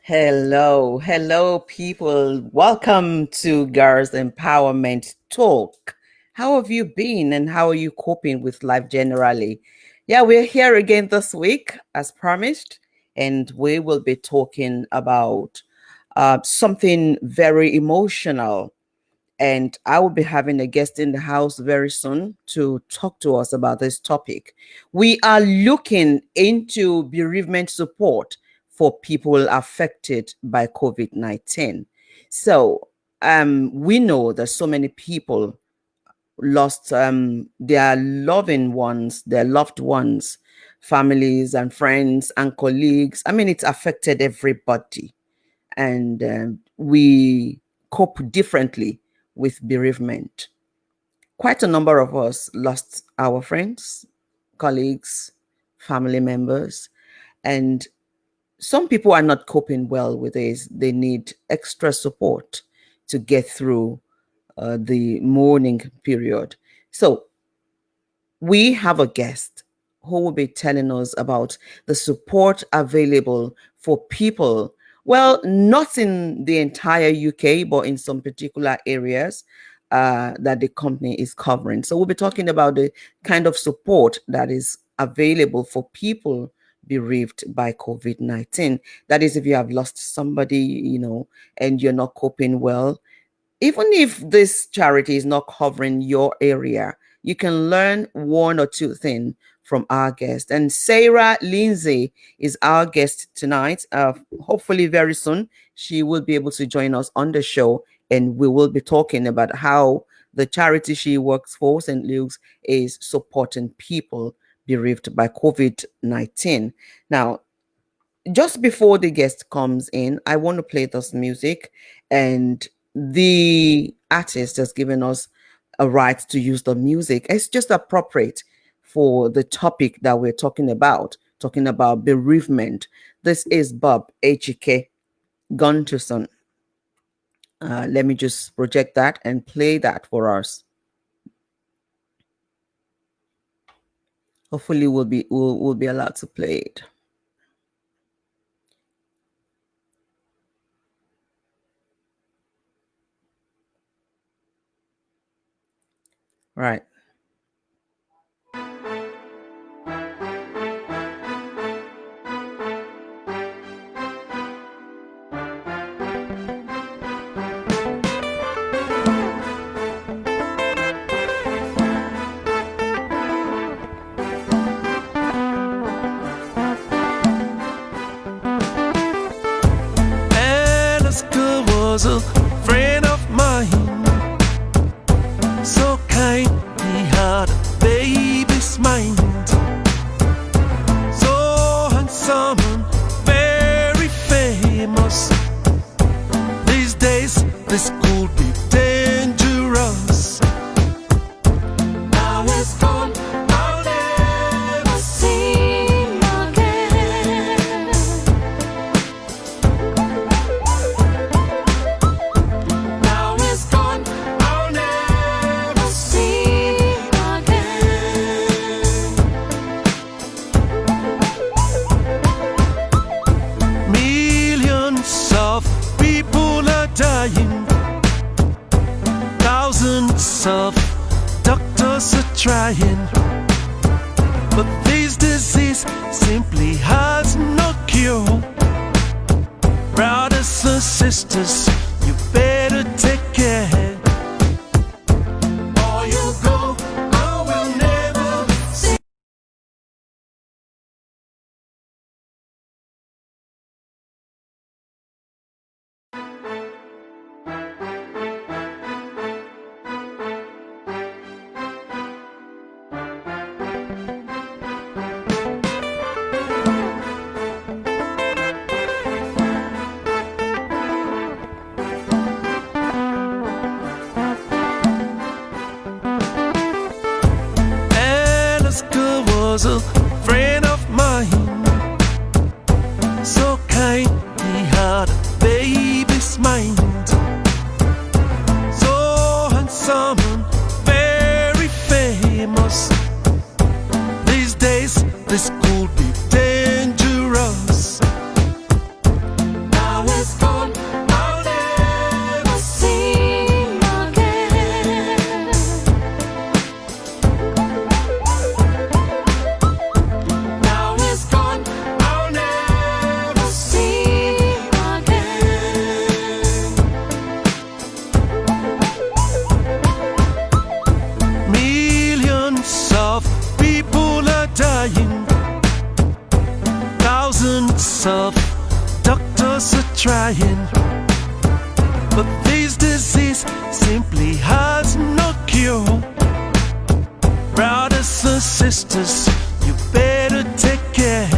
Hello, people. Welcome to Girls Empowerment Talk. How have you been and how are you coping with life generally? Yeah, we're here again this week, as promised, and we will be talking about something very emotional. And I will be having a guest in the house very soon to talk to us about this topic. We are looking into bereavement support for people affected by COVID 19. So, we know that so many people lost their loving ones, their loved ones, families, and friends and colleagues. I mean, it's affected everybody and we cope differently with bereavement. Quite a number of us lost our friends, colleagues, family members, and some people are not coping well with this. They need extra support to get through the mourning period. So, we have a guest who will be telling us about the support available for people, well, not in the entire UK, but in some particular areas that the company is covering. So we'll be talking about the kind of support that is available for people bereaved by COVID 19. That is, if you have lost somebody, and you're not coping well, even if this charity is not covering your area, you can learn one or two things from our guest. And Sarah Linzey is our guest tonight. Hopefully, very soon, she will be able to join us on the show, and we will be talking about how the charity she works for, St. Luke's, is supporting people bereaved by COVID 19. Now, just before the guest comes in, I want to play this music, and the artist has given us a right to use the music. It's just appropriate for the topic that we're talking about bereavement. This is Bob H.K. Gunterson. Let me just project that and play that for us. Hopefully we'll be allowed to play it. Right. Was a friend of mine, so kind, he had a baby's mind, so handsome and very famous. These days this could be dangerous. Now he's gone, I'll never see him again. Now he's gone, I'll never see him again. Millions of people are dying. Thousands of doctors are trying, but this disease simply has no cure. Brothers and sisters, you better take care, or you go, I will never see. Was a friend of mine, so kind, he had a baby's mind, so handsome and very famous. These days this could be dangerous. Now thousands of doctors are trying, but this disease simply has no cure. Brothers and sisters, you better take care.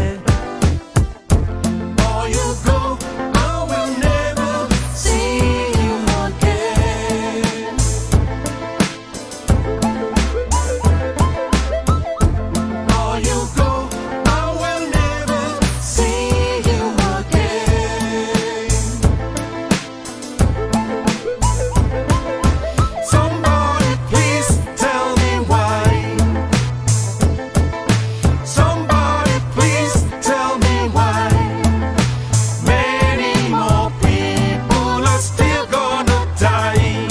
Or you go, I will never see you again. Or you go, I will never see you again. Somebody please tell me why. Somebody please tell me why. Many more people are still gonna die.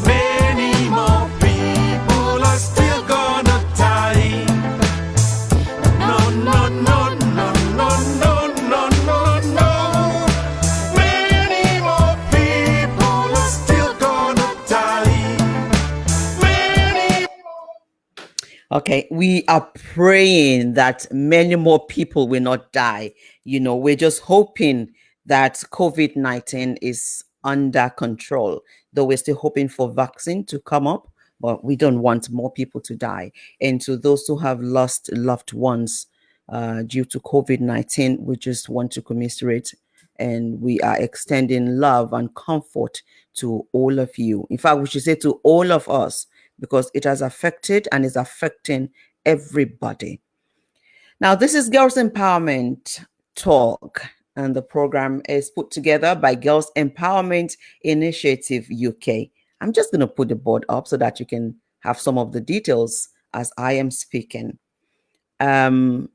Many more people are still gonna die. No, no, no, no, no, no, no, no, no. Many more people are still gonna die. Many. Okay, we are praying that many more people will not die. We're just hoping that COVID-19 is under control, though we're still hoping for vaccine to come up, but we don't want more people to die. And to those who have lost loved ones due to COVID-19, we just want to commiserate, and we are extending love and comfort to all of you. In fact, we should say to all of us, because it has affected and is affecting everybody. Now, this is Girls Empowerment Talk, and the program is put together by Girls Empowerment Initiative UK. I'm just going to put the board up so that you can have some of the details as I am speaking. Now,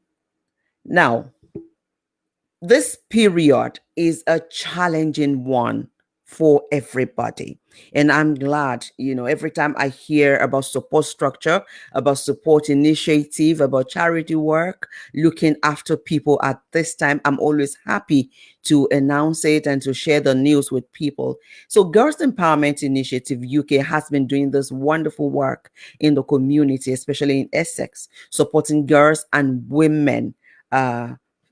this period is a challenging one for everybody. And I'm glad, every time I hear about support structure, about support initiative, about charity work, looking after people at this time, I'm always happy to announce it and to share the news with people. So Girls Empowerment Initiative UK has been doing this wonderful work in the community, especially in Essex, supporting girls and women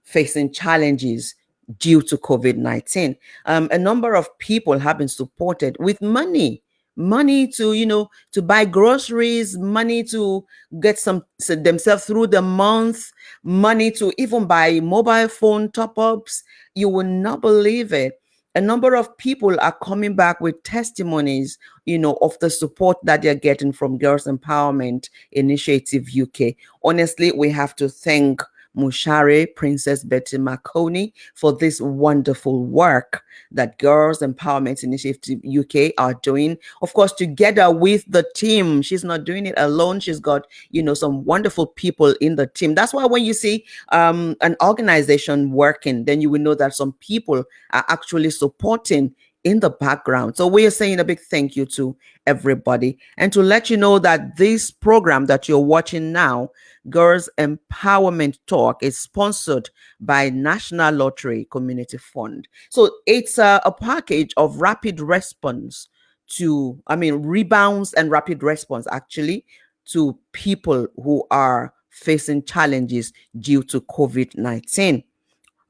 facing challenges due to COVID-19. A number of people have been supported with money to buy groceries, money to get themselves through the month, money to even buy mobile phone top-ups. You will not believe it. A number of people are coming back with testimonies, of the support that they're getting from Girls Empowerment Initiative UK. Honestly, we have to thank Mushare, Princess Betty Marconi, for this wonderful work that Girls Empowerment Initiative UK are doing. Of course, together with the team. She's not doing it alone. She's got, some wonderful people in the team. That's why when you see an organization working, then you will know that some people are actually supporting in the background. So we are saying a big thank you to everybody, and to let you know that this program that you're watching now, Girls Empowerment Talk, is sponsored by National Lottery Community Fund. So it's a package of rapid response rebounds and rapid response actually to people who are facing challenges due to COVID-19.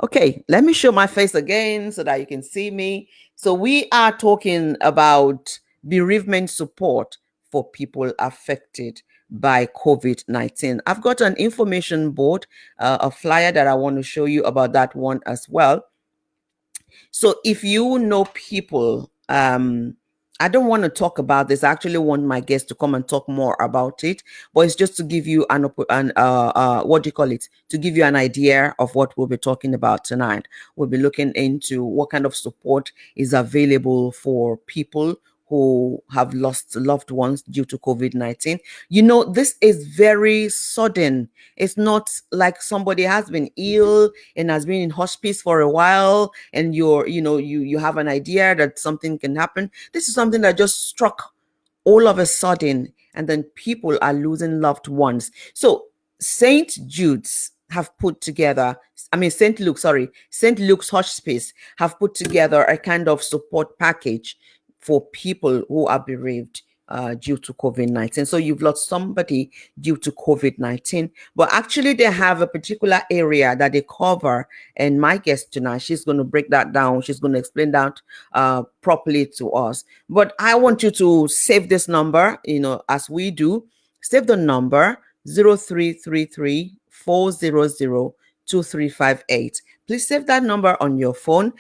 Okay, let me show my face again so that you can see me. So we are talking about bereavement support for people affected by COVID-19. I've got an information board, a flyer that I want to show you about that one as well. So if you know people, I don't want to talk about this. I actually want my guests to come and talk more about it, but it's just to give you what do you call it? To give you an idea of what we'll be talking about tonight. We'll be looking into what kind of support is available for people who have lost loved ones due to COVID-19. This is very sudden. It's not like somebody has been ill and has been in hospice for a while and you have an idea that something can happen. This is something that just struck all of a sudden, and then people are losing loved ones. So St. Jude's have put together, St. Luke's Hospice have put together a kind of support package for people who are bereaved due to COVID-19. So you've lost somebody due to COVID-19, but actually they have a particular area that they cover. And my guest tonight, she's going to break that down. She's going to explain that properly to us. But I want you to save this number, as we do. Save the number 0333 400 2358. Please save that number on your phone,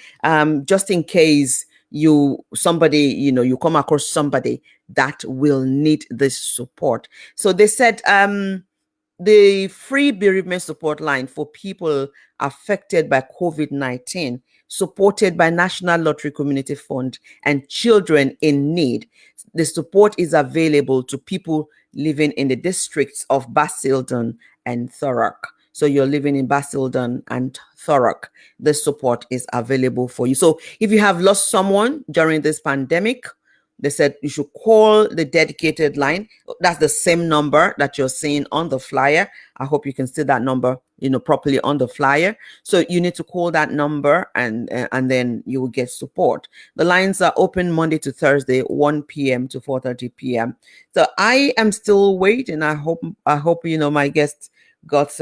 just in case you come across somebody that will need this support. So they said the free bereavement support line for people affected by COVID-19, supported by National Lottery Community Fund and children in need. The support is available to people living in the districts of Basildon and Thurrock. So you're living in Basildon and Thurrock, the support is available for you. So if you have lost someone during this pandemic, they said you should call the dedicated line. That's the same number that you're seeing on the flyer. I hope you can see that number, properly on the flyer. So you need to call that number, and then you will get support. The lines are open Monday to Thursday, 1 p.m. to 4:30 p.m. So I am still waiting. I hope my guest got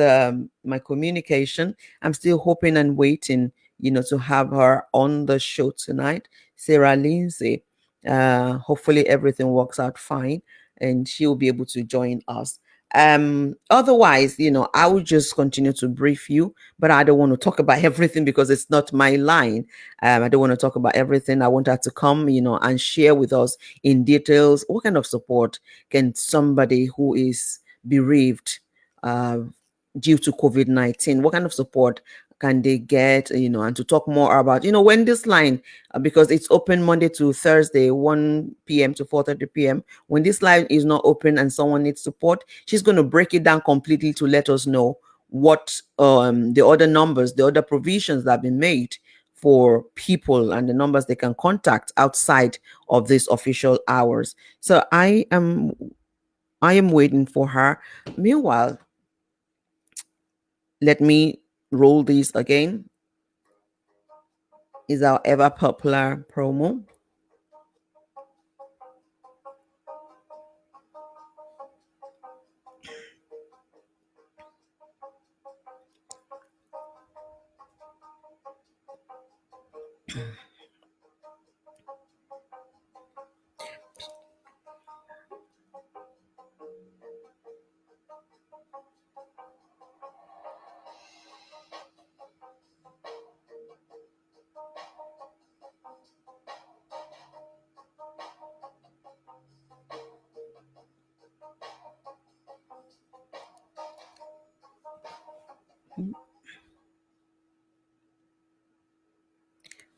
my communication. I'm still hoping and waiting, to have her on the show tonight, Sarah Linzey. Hopefully everything works out fine and she will be able to join us. Otherwise, I will just continue to brief you, but I don't want to talk about everything because it's not my line. I don't want to talk about everything. I want her to come, and share with us in details what kind of support can somebody who is bereaved due to COVID-19, what kind of support can they get, and to talk more about, when this line, because it's open Monday to Thursday, 1 p.m. to 4:30 p.m. When this line is not open and someone needs support, she's going to break it down completely to let us know what the other numbers, the other provisions that have been made for people and the numbers they can contact outside of these official hours. So I am waiting for her. Meanwhile, let me roll these again. Is our ever popular promo.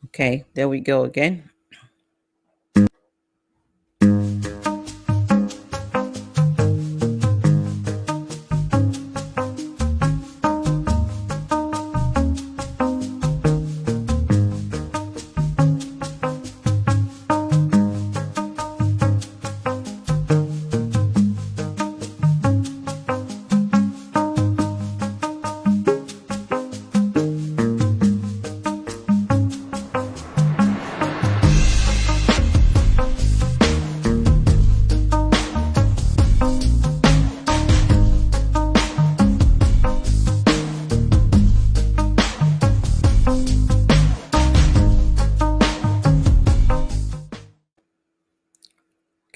Okay, there we go again.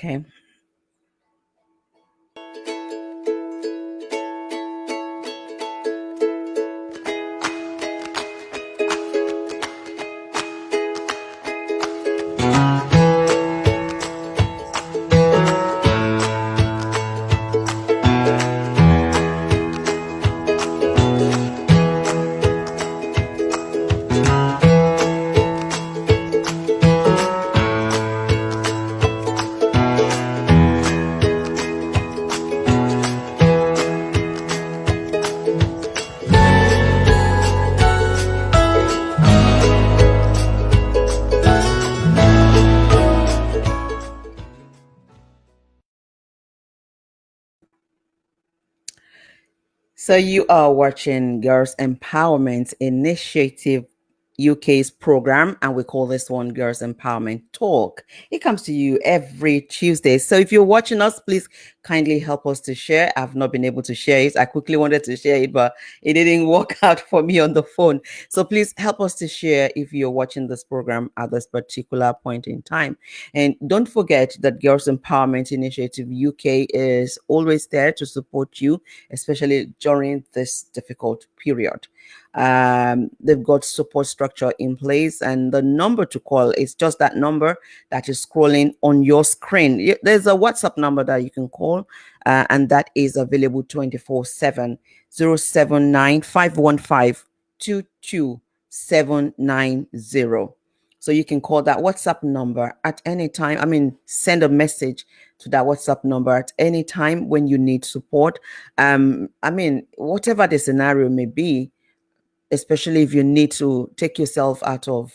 Okay. So you are watching Girls Empowerment Initiative UK's program, and we call this one Girls Empowerment Talk. It comes to you every Tuesday. So if you're watching us, please kindly help us to share. I've not been able to share it. I quickly wanted to share it, but it didn't work out for me on the phone. So please help us to share if you're watching this program at this particular point in time. And don't forget that Girls Empowerment Initiative UK is always there to support you, especially during this difficult period. They've got support structure in place, and the number to call is just that number that is scrolling on your screen. There's a WhatsApp number that you can call, and that is available 24/7, 079 515 22790. So you can call that WhatsApp number at any time. I mean, send a message to that WhatsApp number at any time when you need support. I mean, whatever the scenario may be, especially if you need to take yourself out of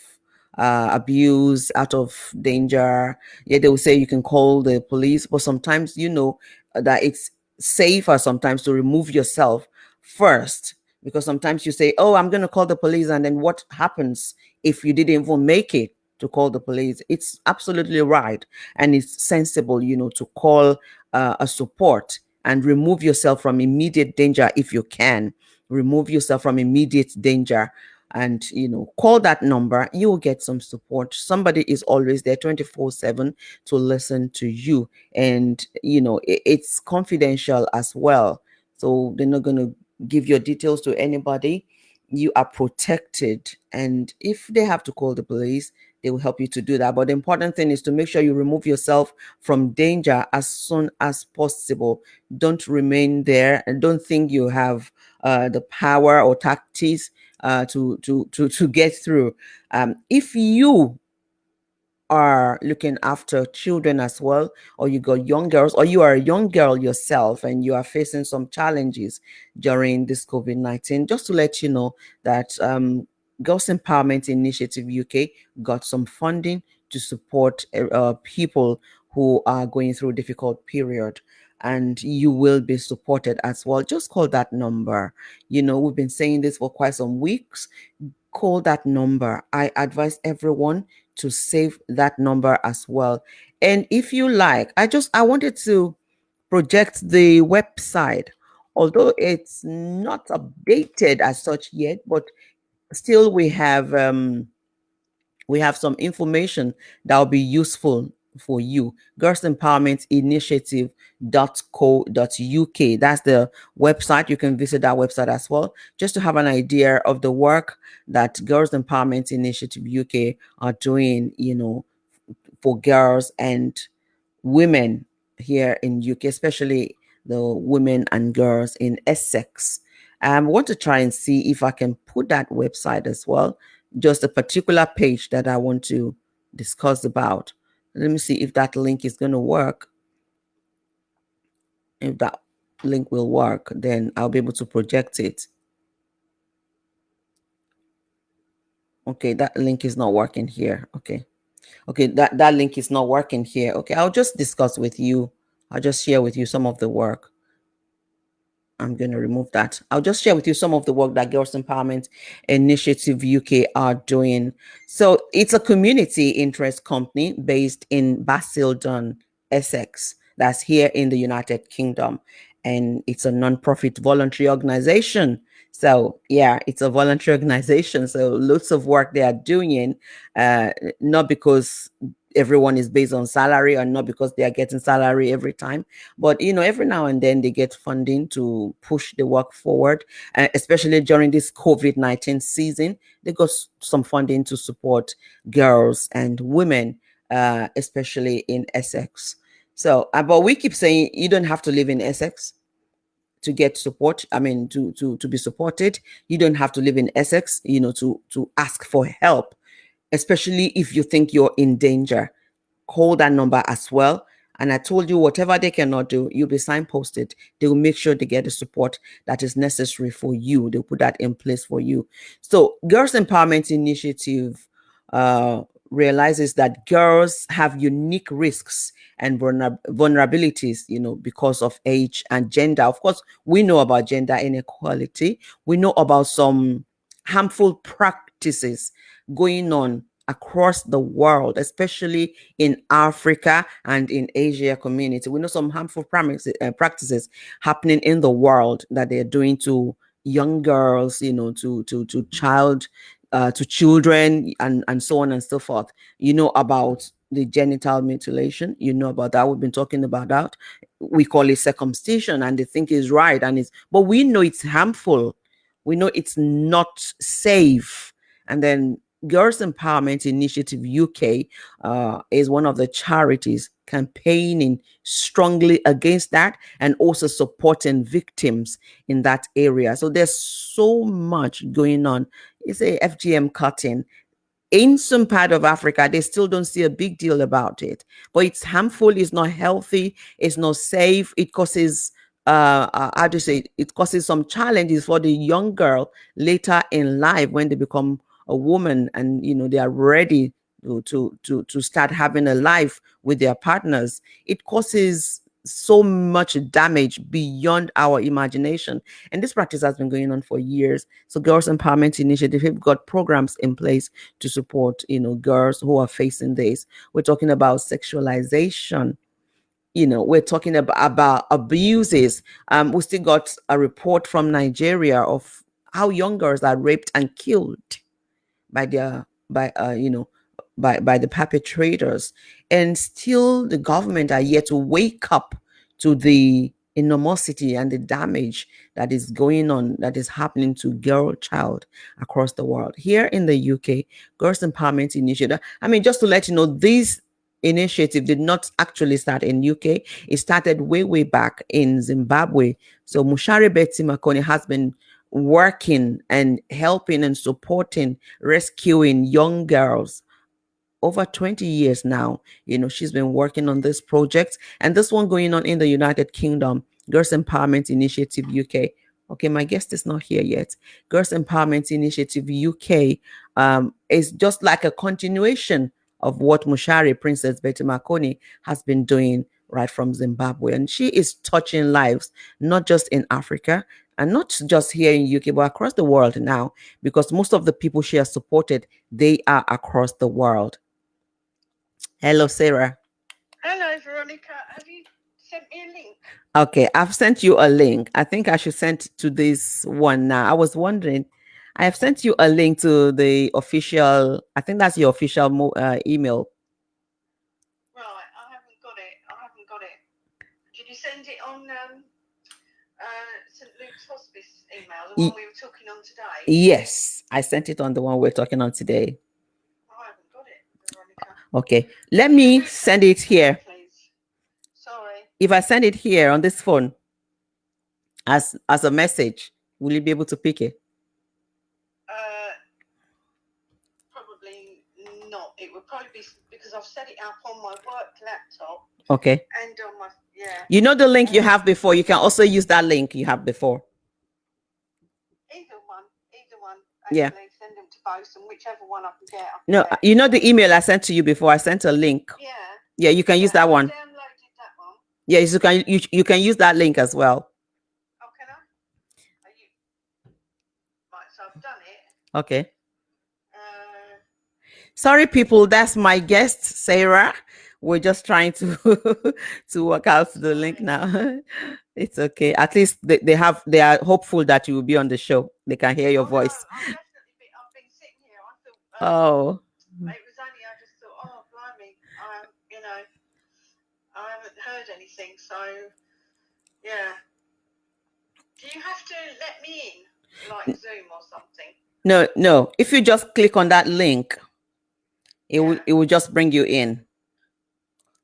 abuse, out of danger. Yeah, they will say you can call the police, but sometimes you know that it's safer sometimes to remove yourself first, because sometimes you say, oh, I'm going to call the police, and then what happens if you didn't even make it to call the police? It's absolutely right, and it's sensible, you know, to call a support and remove yourself from immediate danger if you can. Remove yourself from immediate danger, and you know, call that number. You will get some support. Somebody is always there 24/7 to listen to you, and you know, it's confidential as well, so they're not going to give your details to anybody. You are protected, and if they have to call the police, they will help you to do that. But the important thing is to make sure you remove yourself from danger as soon as possible. Don't remain there, and don't think you have the power or tactics to get through. If you are looking after children as well, or you got young girls, or you are a young girl yourself and you are facing some challenges during this COVID-19, just to let you know that Girls Empowerment Initiative UK got some funding to support people who are going through a difficult period, and you will be supported as well. Just call that number. You know, we've been saying this for quite some weeks. Call that number. I advise everyone to save that number as well. And if you like, I wanted to project the website, although it's not updated as such yet, but still we have some information that will be useful for you. Girls Empowerment Initiative.co.uk. That's the website. You can visit that website as well, just to have an idea of the work that Girls Empowerment Initiative UK are doing, you know, for girls and women here in UK, especially the women and girls in Essex. I want to try and see if I can put that website as well, just a particular page that I want to discuss about. Let me see if that link is going to work. If that link will work, then I'll be able to project it. Okay, that link is not working here. Okay, that link is not working here. Okay, I'll just discuss with you. I'll just share with you some of the work. I'm going to remove that. I'll just share with you some of the work that Girls Empowerment Initiative UK are doing. So it's a community interest company based in Basildon, Essex. That's here in the United Kingdom. And it's a non-profit voluntary organization. So yeah, it's a voluntary organization. So lots of work they are doing, not because everyone is based on salary, or not because they are getting salary every time, but you know, every now and then they get funding to push the work forward, especially during this COVID-19 season. They got some funding to support girls and women, especially in Essex. So but we keep saying you don't have to live in Essex to get support. I mean, to be supported. You don't have to live in Essex, you know, to ask for help, especially if you think you're in danger. Call that number as well. And I told you, whatever they cannot do, you'll be signposted. They will make sure they get the support that is necessary for you. They'll put that in place for you. So Girls Empowerment Initiative realizes that girls have unique risks and vulnerabilities, you know, because of age and gender. Of course, we know about gender inequality. We know about some harmful practices going on across the world, especially in Africa and in Asia community. We know some harmful practices happening in the world that they're doing to young girls, to children, and so on and so forth. You know about the genital mutilation. You know about that. We've been talking about that. We call it circumcision, and they think it's right, but we know it's harmful. We know it's not safe. And then Girls Empowerment Initiative UK is one of the charities campaigning strongly against that and also supporting victims in that area. So there's so much going on. It's a FGM cutting. In some part of Africa, they still don't see a big deal about it, but it's harmful, it's not healthy, it's not safe. It causes how do you say it causes some challenges for the young girl later in life when they become a woman, and they are ready to start having a life with their partners. It causes so much damage beyond our imagination, and this practice has been going on for years. So Girls Empowerment Initiative have got programs in place to support girls who are facing this. We're talking about sexualization. We're talking about abuses. We still got a report from Nigeria of how young girls are raped and killed by their by the perpetrators, and still the government are yet to wake up to the enormosity and the damage that is going on, that is happening to child across the world. Here in the UK, Girls Empowerment Initiative, just to let you know, this initiative did not actually start in UK. It started way back in Zimbabwe. So Mushari Betty Makoni has been working and helping and supporting, rescuing young girls over 20 years now. She's been working on this project, and this one going on in the United Kingdom, Girls Empowerment Initiative UK. Okay, my guest is not here yet. Girls Empowerment Initiative UK is just like a continuation of what Mushari Princess Betty Makoni has been doing right from Zimbabwe. And she is touching lives, not just in Africa and not just here in UK, but across the world now, because most of the people she has supported, they are across the world. Hello, Sarah. Hello, Veronica. Have you sent me a link? Okay, I've sent you a link. I think I should send to this one now. I was wondering, I have sent you a link to the official, I think that's your official email. Right, I haven't got it. Did you send it on St. Luke's Hospice email, the one we were talking on today? Yes, I sent it on the one we're talking on today. I haven't got it, Veronica. Okay, let me send it here. Please. Sorry. If I send it here on this phone as a message, will you be able to pick it? Probably not. It would probably be because I've set it up on my work laptop. Okay. And on my You know the link you have before. You can also use that link you have before. Either one. Actually, yeah. Send them to both, and whichever one I can get. No, you know the email I sent to you before. I sent a link. Yeah. Yeah, you can use that one. I downloaded that one. Yeah, you can use that link as well. Oh, can I? Right, so I've done it. Okay. Sorry, people. That's my guest, Sarah. We're just trying to work out the link now. It's okay. At least they are hopeful that you will be on the show. They can hear your voice. No, I've been sitting here. I thought. It was only. I just thought, oh, blimey. I haven't heard anything. So, yeah. Do you have to let me in, like Zoom or something? No. If you just click on that link, it will just bring you in,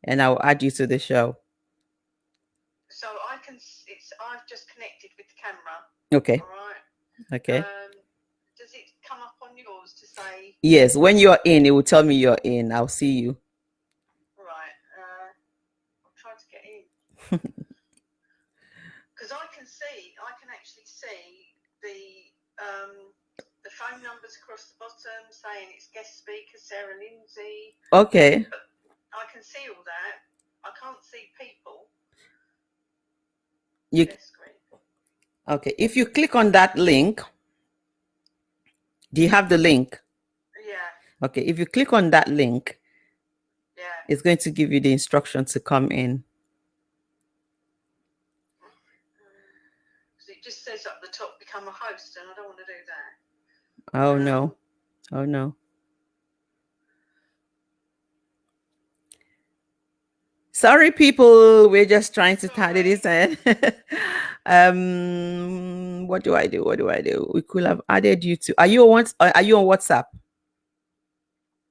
and I'll add you to the show. So I can. I've just connected with the camera. Okay. All right. Okay. Does it come up on yours to say? Yes. When you're in, it will tell me you're in. I'll see you. Right. I'll try to get in. Because I can actually see the phone numbers across the bottom saying it's guest speaker Sarah Linzey. Okay. But I can see all that. I can't see people. Okay. If you click on that link, do you have the link? Yeah. Okay, if you click on that link, Yeah. it's going to give you the instruction to come in. Because it just says up the top, become a host, and I don't want to do that. Oh no. Oh no. Sorry, people. We're just trying to tidy this in. What do I do? What do I do? We could have added you to. Are you on WhatsApp?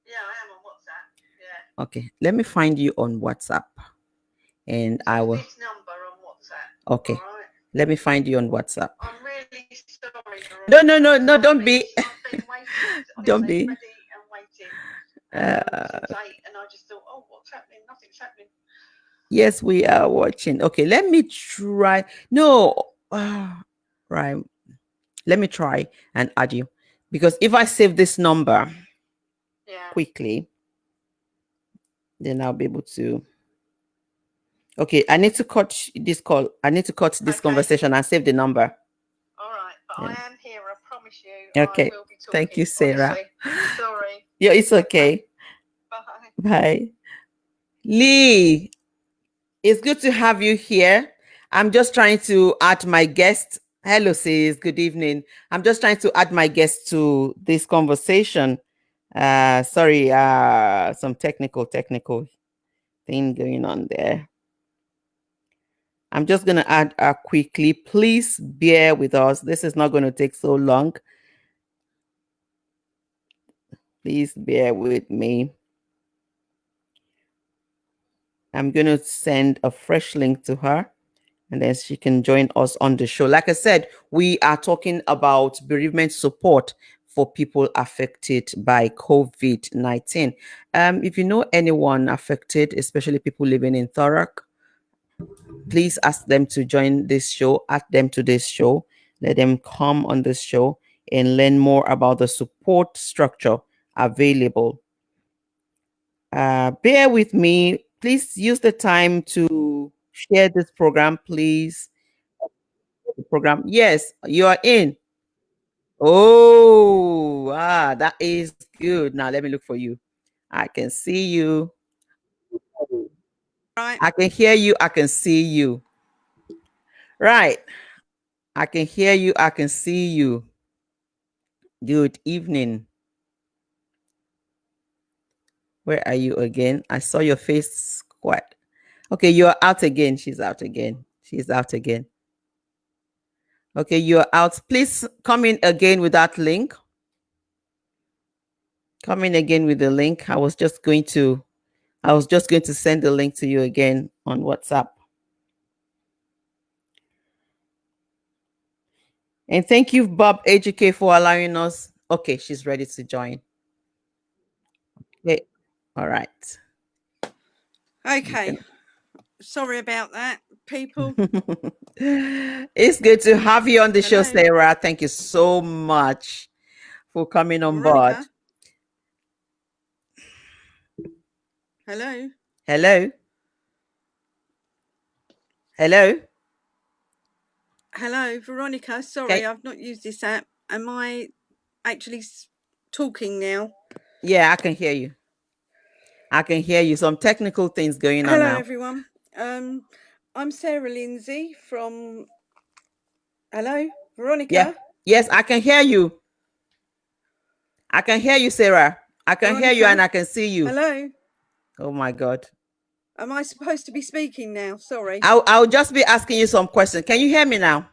Yeah, I am on WhatsApp. Yeah. Okay, let me find you on WhatsApp, and So I will. this number on WhatsApp. Okay. All right. Let me find you on WhatsApp. I'm really sorry. No, don't be. I've been waiting. Don't Honestly, be. ready and waiting since 8, and I just thought, oh, what's happening? Nothing's happening. Yes, we are watching. Okay, let me try. No, right. Let me try and add you, because if I save this number quickly, then I'll be able to. Okay, I need to cut this call. I need to cut this conversation and save the number. All right, but I am here. I promise you. Okay. I will be talking. Thank you, Sarah. Honestly. Sorry. Yeah, it's okay. Bye. Bye. Lee, it's good to have you here. I'm just trying to add my guest. Hello, sis. Good evening. I'm just trying to add my guest to this conversation. Sorry, some technical thing going on there. I'm just going to add quickly. Please bear with us. This is not going to take so long. Please bear with me. I'm going to send a fresh link to her, and then she can join us on the show. Like I said, we are talking about bereavement support for people affected by COVID-19. If you know anyone affected, especially people living in Thurrock, please ask them to join this show, add them to this show, let them come on this show and learn more about the support structure available. Bear with me. Please use the time to share this program, please. The program. Yes, you are in. Oh, that is good. Now let me look for you. I can see you. Right. I can hear you. I can see you. Right. I can hear you. I can see you. Good evening. Where are you again? I saw your face quite. Okay, you're out again. She's out again. She's out again. Okay, you're out. Please come in again with that link. Come in again with the link. I was just going to send the link to you again on WhatsApp. And thank you, Bob AGK, for allowing us. Okay, she's ready to join. Okay, all right. Okay. Sorry about that, people. It's good to have you on the show, Sarah. Thank you so much for coming on board. Hello. Hello. Hello. Hello, Veronica. Sorry, I've not used this app. Am I actually talking now? Yeah, I can hear you. I can hear you. Some technical things going on now. Hello, everyone. I'm Sarah Linzey from. Hello, Veronica. Yeah. Yes, I can hear you. I can hear you, Sarah. I can hear you and I can see you. Hello. Oh my God. Am I supposed to be speaking now? Sorry. I'll just be asking you some questions. Can you hear me now?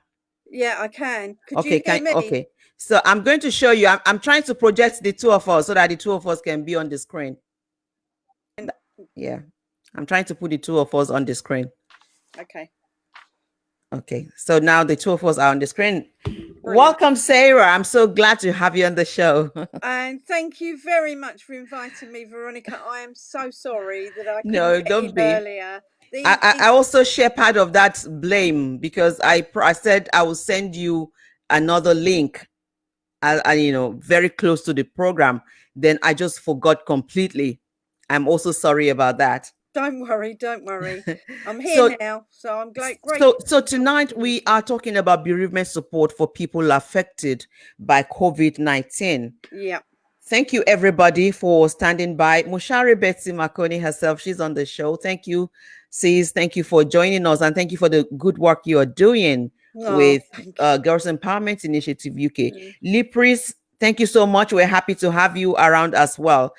Yeah, I can. Could you hear me? Okay. So I'm going to show you. I'm trying to project the two of us so that the two of us can be on the screen. Yeah. I'm trying to put the two of us on the screen. Okay. Okay. So now the two of us are on the screen. Brilliant. Welcome, Sarah. I'm so glad to have you on the show. And thank you very much for inviting me, Veronica. I am so sorry that I couldn't get in earlier. I also share part of that blame because I said I will send you another link, very close to the program. Then I just forgot completely. I'm also sorry about that. Don't worry. I'm here now, so I'm great. So tonight we are talking about bereavement support for people affected by COVID-19. Yeah. Thank you, everybody, for standing by. Mushari Betsy Makoni herself, she's on the show. Thank you, sis. Thank you for joining us, and thank you for the good work you are doing with Girls Empowerment Initiative UK. Lipris, thank you so much. We're happy to have you around as well.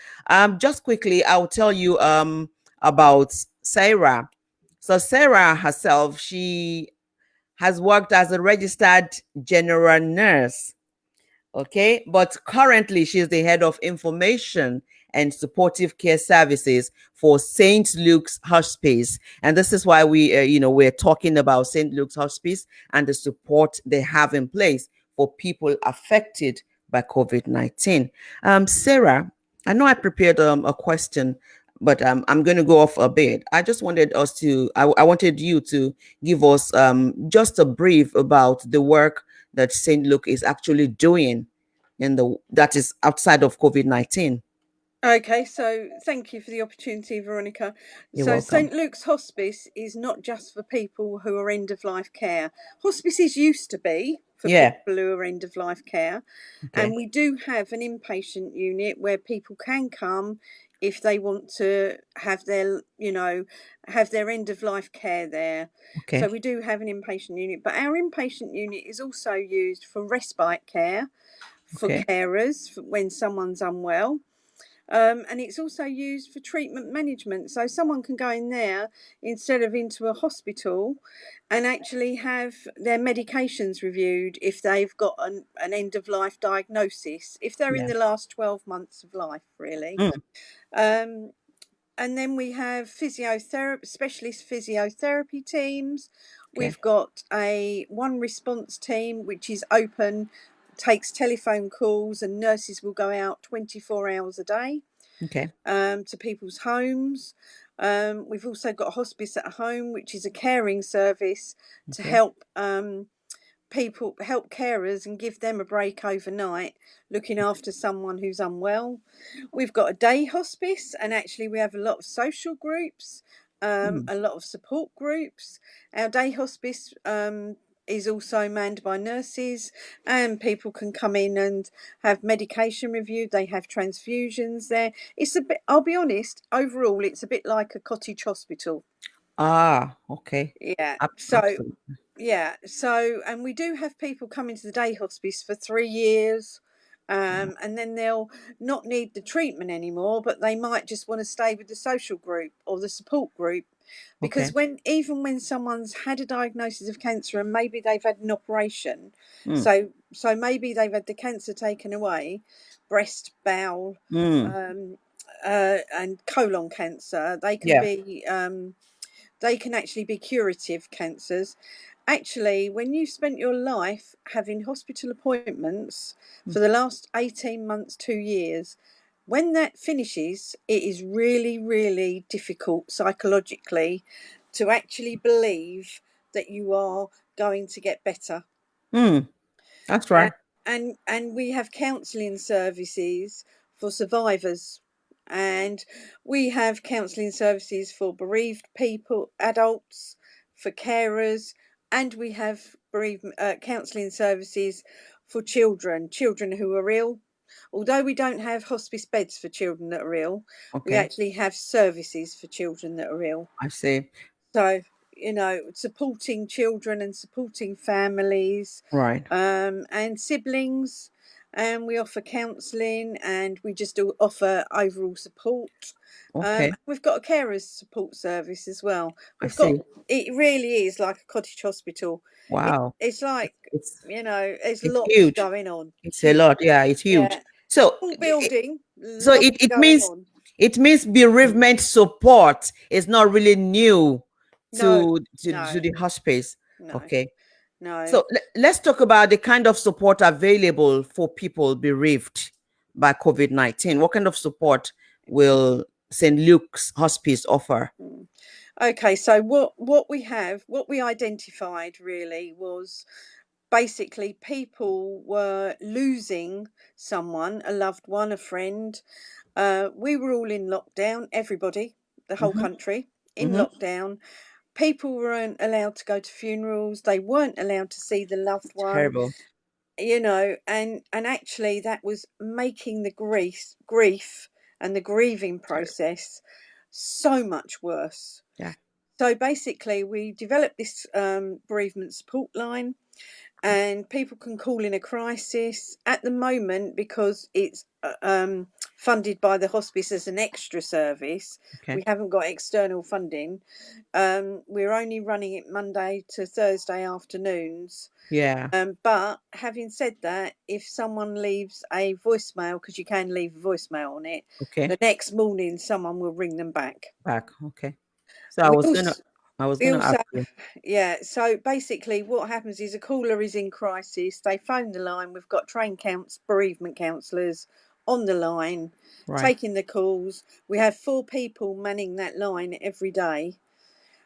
Just quickly, I'll tell you about Sarah. So Sarah herself, she has worked as a registered general nurse. Okay, but currently she's the head of information and supportive care services for St. Luke's Hospice, and this is why we're talking about St. Luke's Hospice and the support they have in place for people affected by COVID-19. Sarah, I know I prepared a question, but I'm going to go off a bit. I just wanted I wanted you to give us just a brief about the work that St. Luke is actually doing that is outside of COVID-19. Okay, so thank you for the opportunity, Veronica. You're welcome. St. Luke's Hospice is not just for people who are end-of-life care. Hospices used to be for people who are end-of-life care. Okay. And we do have an inpatient unit where people can come if they want to have their end-of-life care there. Okay. So we do have an inpatient unit, but our inpatient unit is also used for respite care, for carers, for when someone's unwell. And it's also used for treatment management. So someone can go in there instead of into a hospital and actually have their medications reviewed if they've got an end-of-life diagnosis, if they're in the last 12 months of life, really. And then we have specialist physiotherapy teams. Okay. We've got a one response team, which is open, takes telephone calls, and nurses will go out 24 hours a day to people's homes. We've also got a hospice at home, which is a caring service to help help carers and give them a break overnight, looking after someone who's unwell. We've got a day hospice, and actually we have a lot of social groups, a lot of support groups. Our day hospice is also manned by nurses, and people can come in and have medication reviewed. They have transfusions there. It's a bit, I'll be honest, overall it's a bit like a cottage hospital. Okay. Yeah. Absolutely. So and we do have people come into the day hospice for 3 years, and then they'll not need the treatment anymore, but they might just want to stay with the social group or the support group, because even when someone's had a diagnosis of cancer and maybe they've had an operation, so maybe they've had the cancer taken away, breast, bowel, and colon cancer, they can be they can actually be curative cancers. Actually, when you've spent your life having hospital appointments for the last 18 months, 2 years, when that finishes, it is really, really difficult psychologically to actually believe that you are going to get better. That's right. And we have counselling services for survivors, and we have counselling services for bereaved people, adults, for carers, and we have counselling services for children who are ill. Although we don't have hospice beds for children that are ill, we actually have services for children that are ill. I see. So, supporting children and supporting families, and siblings, and we offer counselling, and we just offer overall support. We've got a carers support service as well. It really is like a cottage hospital. Wow. It's like, there's lots huge. going on. It's a lot. Yeah, it's huge. So small building. It means bereavement support is not really new to the hospice. Okay. No. So let's talk about the kind of support available for people bereaved by COVID-19. What kind of support will St. Luke's Hospice offer? Okay, so what we identified really was basically people were losing someone, a loved one, a friend. We were all in lockdown, everybody, the whole country in lockdown. People weren't allowed to go to funerals. They weren't allowed to see the loved one. Terrible. you know, and actually that was making the grief and the grieving process so much worse. Yeah. So basically we developed this bereavement support line, and people can call in a crisis. At the moment, because it's funded by the hospice as an extra service, Okay. we haven't got external funding. We're only running it Monday to Thursday afternoons. Yeah. But having said that, if someone leaves a voicemail, because you can leave a voicemail on it, Okay. the next morning someone will ring them back. Back. Okay. So We also, I was we gonna also ask you. yeah, so basically what happens is a caller is in crisis, they phone the line, we've got trained bereavement counsellors on the line, Right. taking the calls. We have 4 people manning that line every day.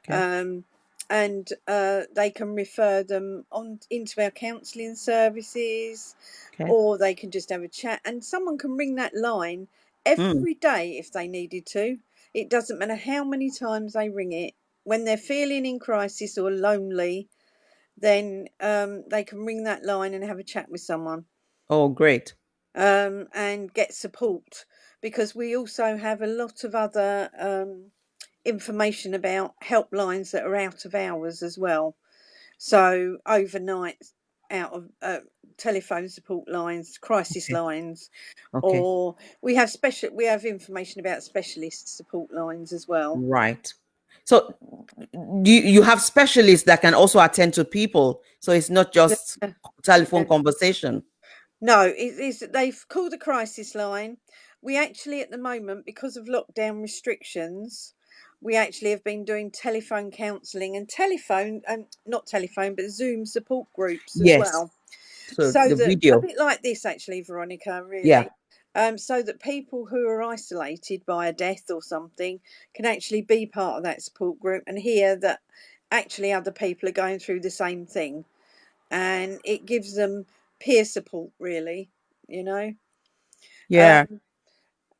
Okay. And they can refer them on into our counselling services, Okay. or they can just have a chat, and someone can ring that line Mm. every day if they needed to. It doesn't matter how many times they ring it. When they're feeling in crisis or lonely, then they can ring that line and have a chat with someone, Oh, great. and get support, because we also have a lot of other information about helplines that are out of hours as well. So overnight, out of telephone support lines, crisis Okay. lines, Okay. or we have information about specialist support lines as well. Right. So you have specialists that can also attend to people. So it's not just Yeah. telephone conversation. No, it is. They've called a crisis line. We actually, at the moment, because of lockdown restrictions, we actually have been doing telephone counselling and not telephone, but Zoom support groups as Yes. well. So So the that, a video. bit like this, actually, Veronica, Yeah. really. So that people who are isolated by a death or something can actually be part of that support group and hear that actually other people are going through the same thing, and it gives them peer support, really, you know. Yeah. um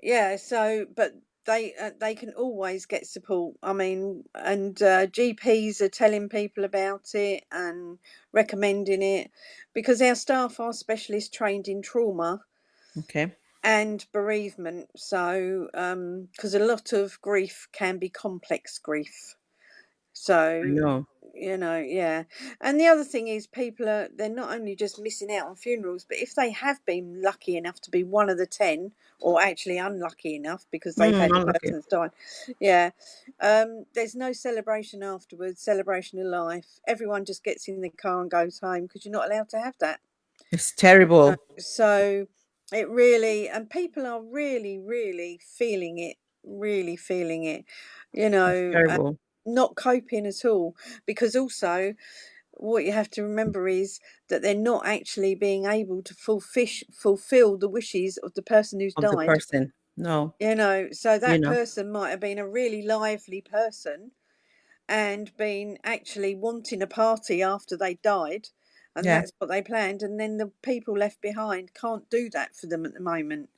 yeah, so but they can always get support. I mean, and GPs are telling people about it and recommending it, because our staff are specialists trained in trauma Okay. and bereavement. So because a lot of grief can be complex grief. I So, know. yeah. And the other thing is, they're not only just missing out on funerals, but if they have been lucky enough to be one of the 10, or actually unlucky enough because they've had a Unlucky. person that's died, yeah, there's no celebration afterwards, celebration of life. Everyone just gets in the car and goes home, because you're not allowed to have that. It's terrible. So it really, and people are really, really feeling it, It's terrible. not coping at all. Because also, what you have to remember is that they're not actually being able to fulfill the wishes of the person who's Of the died. person. No. So You that know. person might have been a really lively person and been actually wanting a party after they died, and Yeah. that's what they planned, and then the people left behind can't do that for them at the moment.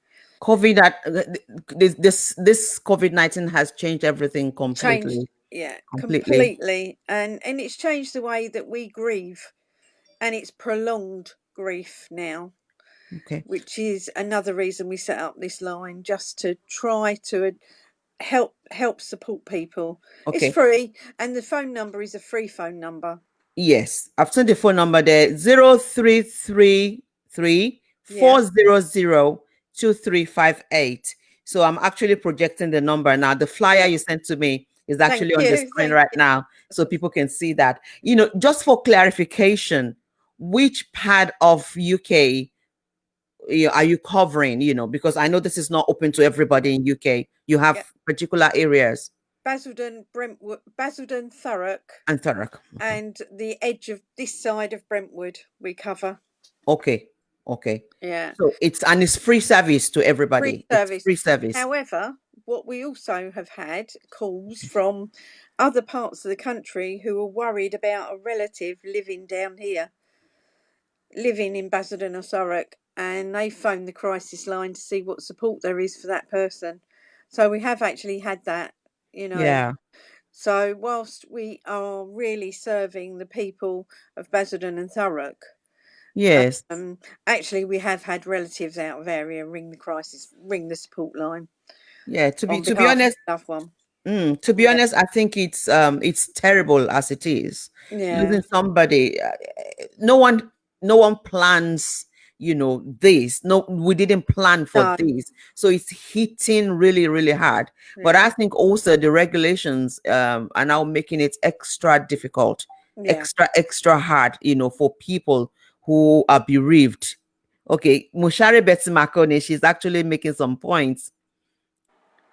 COVID that this COVID-19 has changed everything Changed, completely. yeah, Completely. completely. And it's changed the way that we grieve, and it's prolonged grief now, Okay. which is another reason we set up this line, just to try to help support people. It's Okay. free, and the phone number is a free phone number. Yes. I've sent the phone number there. 0333 Yeah, 2358. So I'm actually projecting the number now. The flyer yeah. you sent to me is Thank actually on the you, screen thank right you. now. So people can see that. Just for clarification, which part of UK are you covering? Because I know this is not open to everybody in UK. You have Yeah, particular areas. Basildon, Brentwood, Basildon, Thurrock, And Thurrock. Okay. and the edge of this side of Brentwood we cover. Okay. Okay. Yeah, So it's free service to free everybody. It's service. free service. However, what we also have had calls from other parts of the country who are worried about a relative living down here, living in Basildon or Thurrock, and they phone the crisis line to see what support there is for that person. So we have actually had that. Yeah. So whilst we are really serving the people of Basildon and Thurrock, Yes. Actually, we have had relatives out of area ring the support line Yeah. on To be behalf of honest, a loved one. To be Yeah, honest, I think it's terrible as it is. yeah, Losing somebody, no one plans, this. No, we didn't plan for no, this. So it's hitting really, really hard. But yeah, I think also the regulations are now making it extra difficult, yeah, extra hard, for people who are bereaved. Okay, Mushari Betty Makone, she's actually making some points.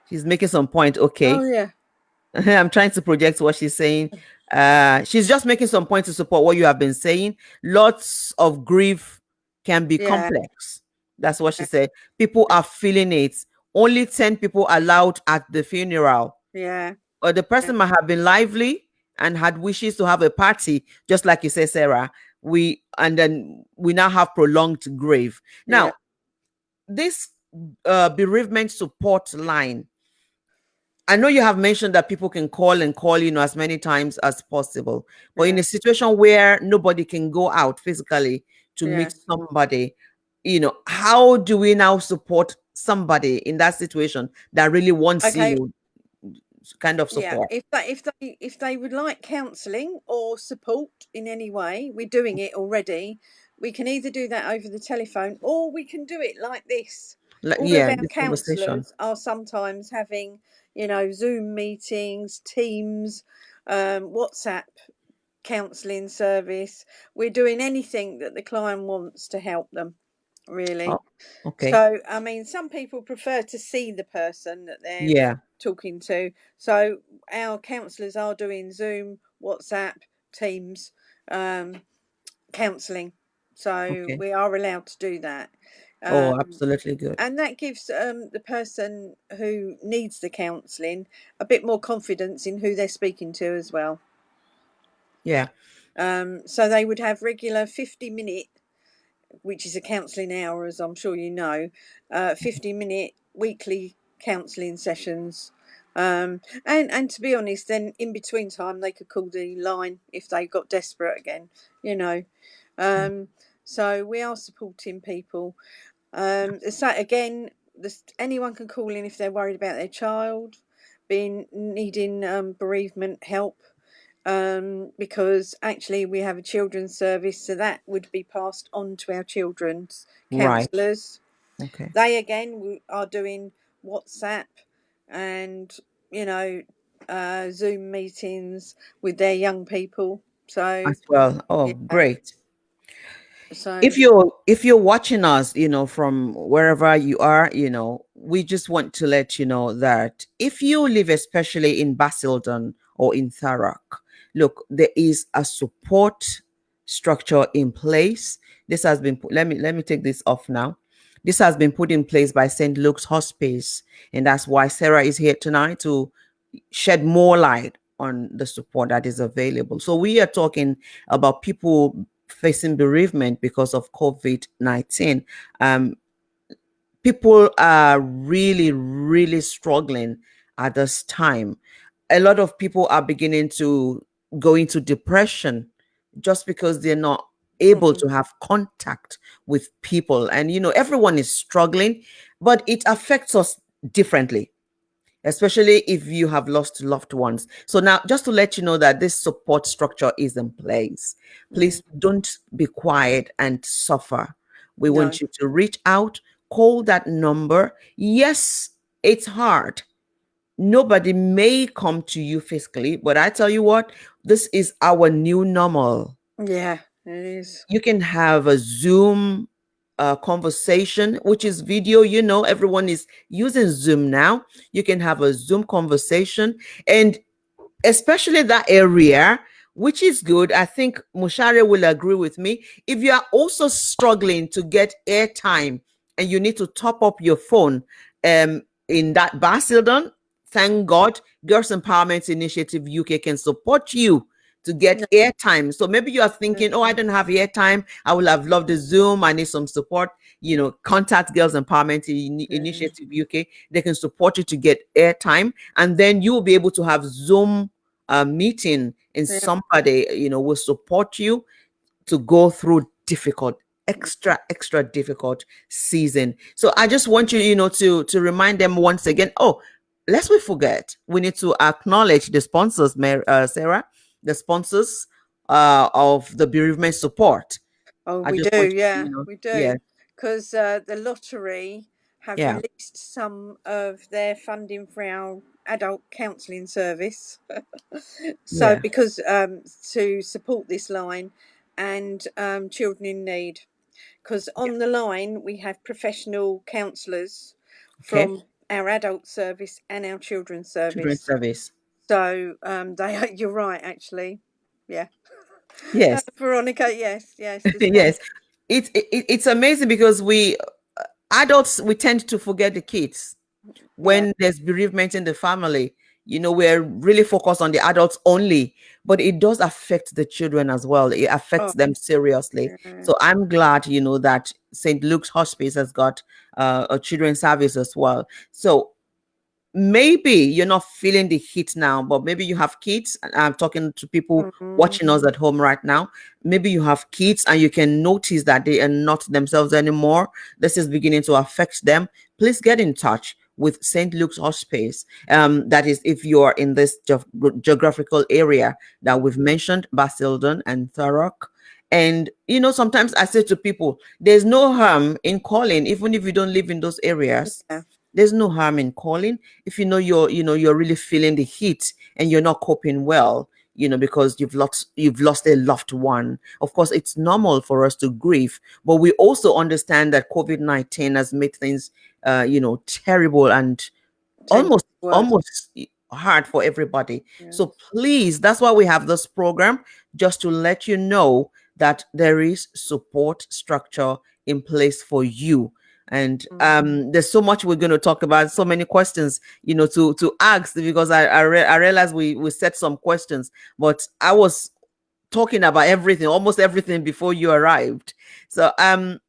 She's making some point. oh Okay, yeah, I'm trying to project what she's saying. She's just making some points to support what you have been saying. Lots of grief can be yeah, complex. That's what she said. People are feeling it. Only 10 people allowed at the funeral. yeah, Or the yeah. person might have been lively and had wishes to have a party, just like you said, Sarah. Then we now have prolonged grief. Yeah. Now, this bereavement support line, I know you have mentioned that people can call and call, as many times as possible. But in Yeah, a situation where nobody can go out physically to yeah. meet somebody, how do we now support somebody in that situation that really wants, Okay. kind of Yeah. support? If they would like counselling or support in any way, we're doing it already. We can either do that over the telephone or we can do it like this. Like, All of yeah, our this conversation. counsellors are sometimes having, Zoom meetings, Teams, WhatsApp counselling service. We're doing anything that the client wants to help them, really. Oh, okay. So, I mean, some people prefer to see the person that they're Yeah. talking to. So, our counsellors are doing Zoom, WhatsApp, Teams, counselling. So, Okay. we are allowed to do that. Oh, Um, absolutely good. and that gives the person who needs the counselling a bit more confidence in who they're speaking to as well. Yeah. So, they would have regular 50-minute, which is a counselling hour, as I'm sure you know, 50-minute weekly counselling sessions. And to be honest, then in between time they could call the line if they got desperate again, you know. So we are supporting people. So again, anyone can call in if they're worried about their child being needing bereavement help, because actually we have a children's service, so that would be passed on to our children's Right. counsellors. Okay. They again are doing WhatsApp and Zoom meetings with their young people. So As well. Oh, yeah, great. so If you're watching us, from wherever you are, we just want to let you know that if you live especially in Basildon or in Thurrock, look, there is a support structure in place. This has been let me take this off now. This has been put in place by St. Luke's Hospice, and that's why Sarah is here tonight to shed more light on the support that is available. So we are talking about people facing bereavement because of COVID-19. Um, People are really, really struggling at this time. A lot of people are beginning to go into depression just because they're not able mm, to have contact with people. And, everyone is struggling, but it affects us differently, especially if you have lost loved ones. So now, just to let you know that this support structure is in place, mm, please don't be quiet and suffer. We no, want you to reach out, call that number. Yes, it's hard. Nobody may come to you physically, but I tell you what, this is our new normal. yeah, it is. You can have a Zoom conversation, which is video. Everyone is using Zoom now. You can have a Zoom conversation, and especially that area, which is good. I think Mushare will agree with me. If you are also struggling to get airtime and you need to top up your phone, in that Basildon, thank God, Girls Empowerment Initiative UK can support you to get No, airtime. So maybe you are thinking, oh, I don't have airtime. I would have loved the Zoom. I need some support. Contact Girls Empowerment Initiative UK. They can support you to get airtime, and then you will be able to have Zoom meeting, and yeah, somebody will support you to go through difficult extra difficult season. So I just want you, to remind them once again. Oh, lest we forget, we need to acknowledge the sponsors, Sarah, the sponsors of the bereavement support. Oh, I we just do, want yeah, you, we yeah, do, because the lottery have yeah, released some of their funding for our adult counselling service. So yeah, because to support this line and children in need, because on the line we have professional counsellors okay, from our adult service and our children's children's service. service. So they, you're right, actually, yeah. Yes. Veronica, yes, the Yes, sponsor. it's amazing because we adults, we tend to forget the kids Yeah. when there's bereavement in the family. We're really focused on the adults only, but it does affect the children as well. It affects Oh, them seriously. yeah. So I'm glad, that St. Luke's Hospice has got a children's service as well. So maybe you're not feeling the heat now, but maybe you have kids. And I'm talking to people Mm, watching us at home right now. Maybe you have kids and you can notice that they are not themselves anymore. This is beginning to affect them. Please get in touch with St. Luke's Hospice. That is, if you're in this geographical area that we've mentioned, Basildon and Thurrock. And sometimes I say to people, there's no harm in calling, even if you don't live in those areas. yeah. There's no harm in calling if you're really feeling the heat and you're not coping well, because you've lost a loved one. Of course, it's normal for us to grieve, but we also understand that COVID-19 has made things terrible and 10 almost words. almost hard for everybody. Yeah. So please, that's why we have this program, just to let you know that there is support structure in place for you. And there's so much we're going to talk about, so many questions, to ask, because I realized we set some questions, but I was talking about everything, almost everything, before you arrived. So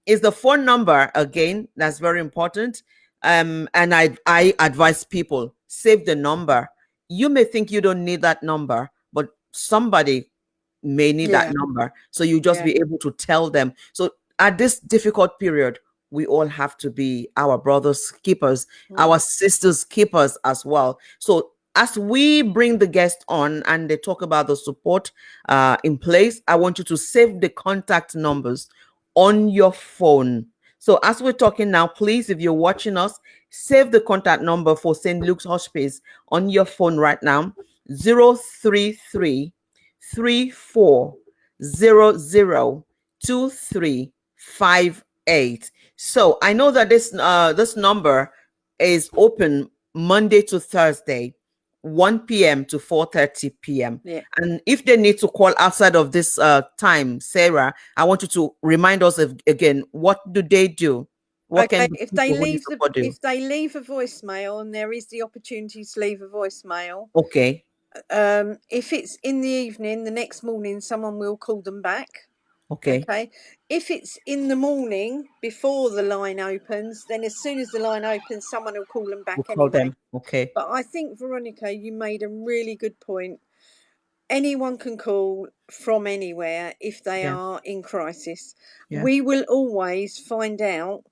is the phone number again, that's very important. And I advise people, save the number. You may think you don't need that number, but somebody may need that Yeah. number, so you just Yeah. be able to tell them. So at this difficult period, we all have to be our brothers keepers, our sisters keepers as well. So as we bring the guest on and they talk about the support in place, I want you to save the contact numbers on your phone. So as we're talking now, please, if you're watching us, save the contact number for St. Luke's Hospice on your phone right now: 033 34002358. So I know that this number is open Monday to Thursday, 1 p.m. to 4:30 p.m. Yeah. And if they need to call outside of this time, Sarah, I want you to remind us again, what do they do? What Okay. can the If they people who need leave support do? if they leave a voicemail, and there is the opportunity to leave a voicemail, Okay. if it's in the evening, the next morning someone will call them back. Okay. Okay. If it's in the morning before the line opens, then as soon as the line opens, someone will call them We'll back call anyway. them. Okay. But I think, Veronica, you made a really good point. Anyone can call from anywhere if they Yeah. are in crisis. Yeah. We will always find out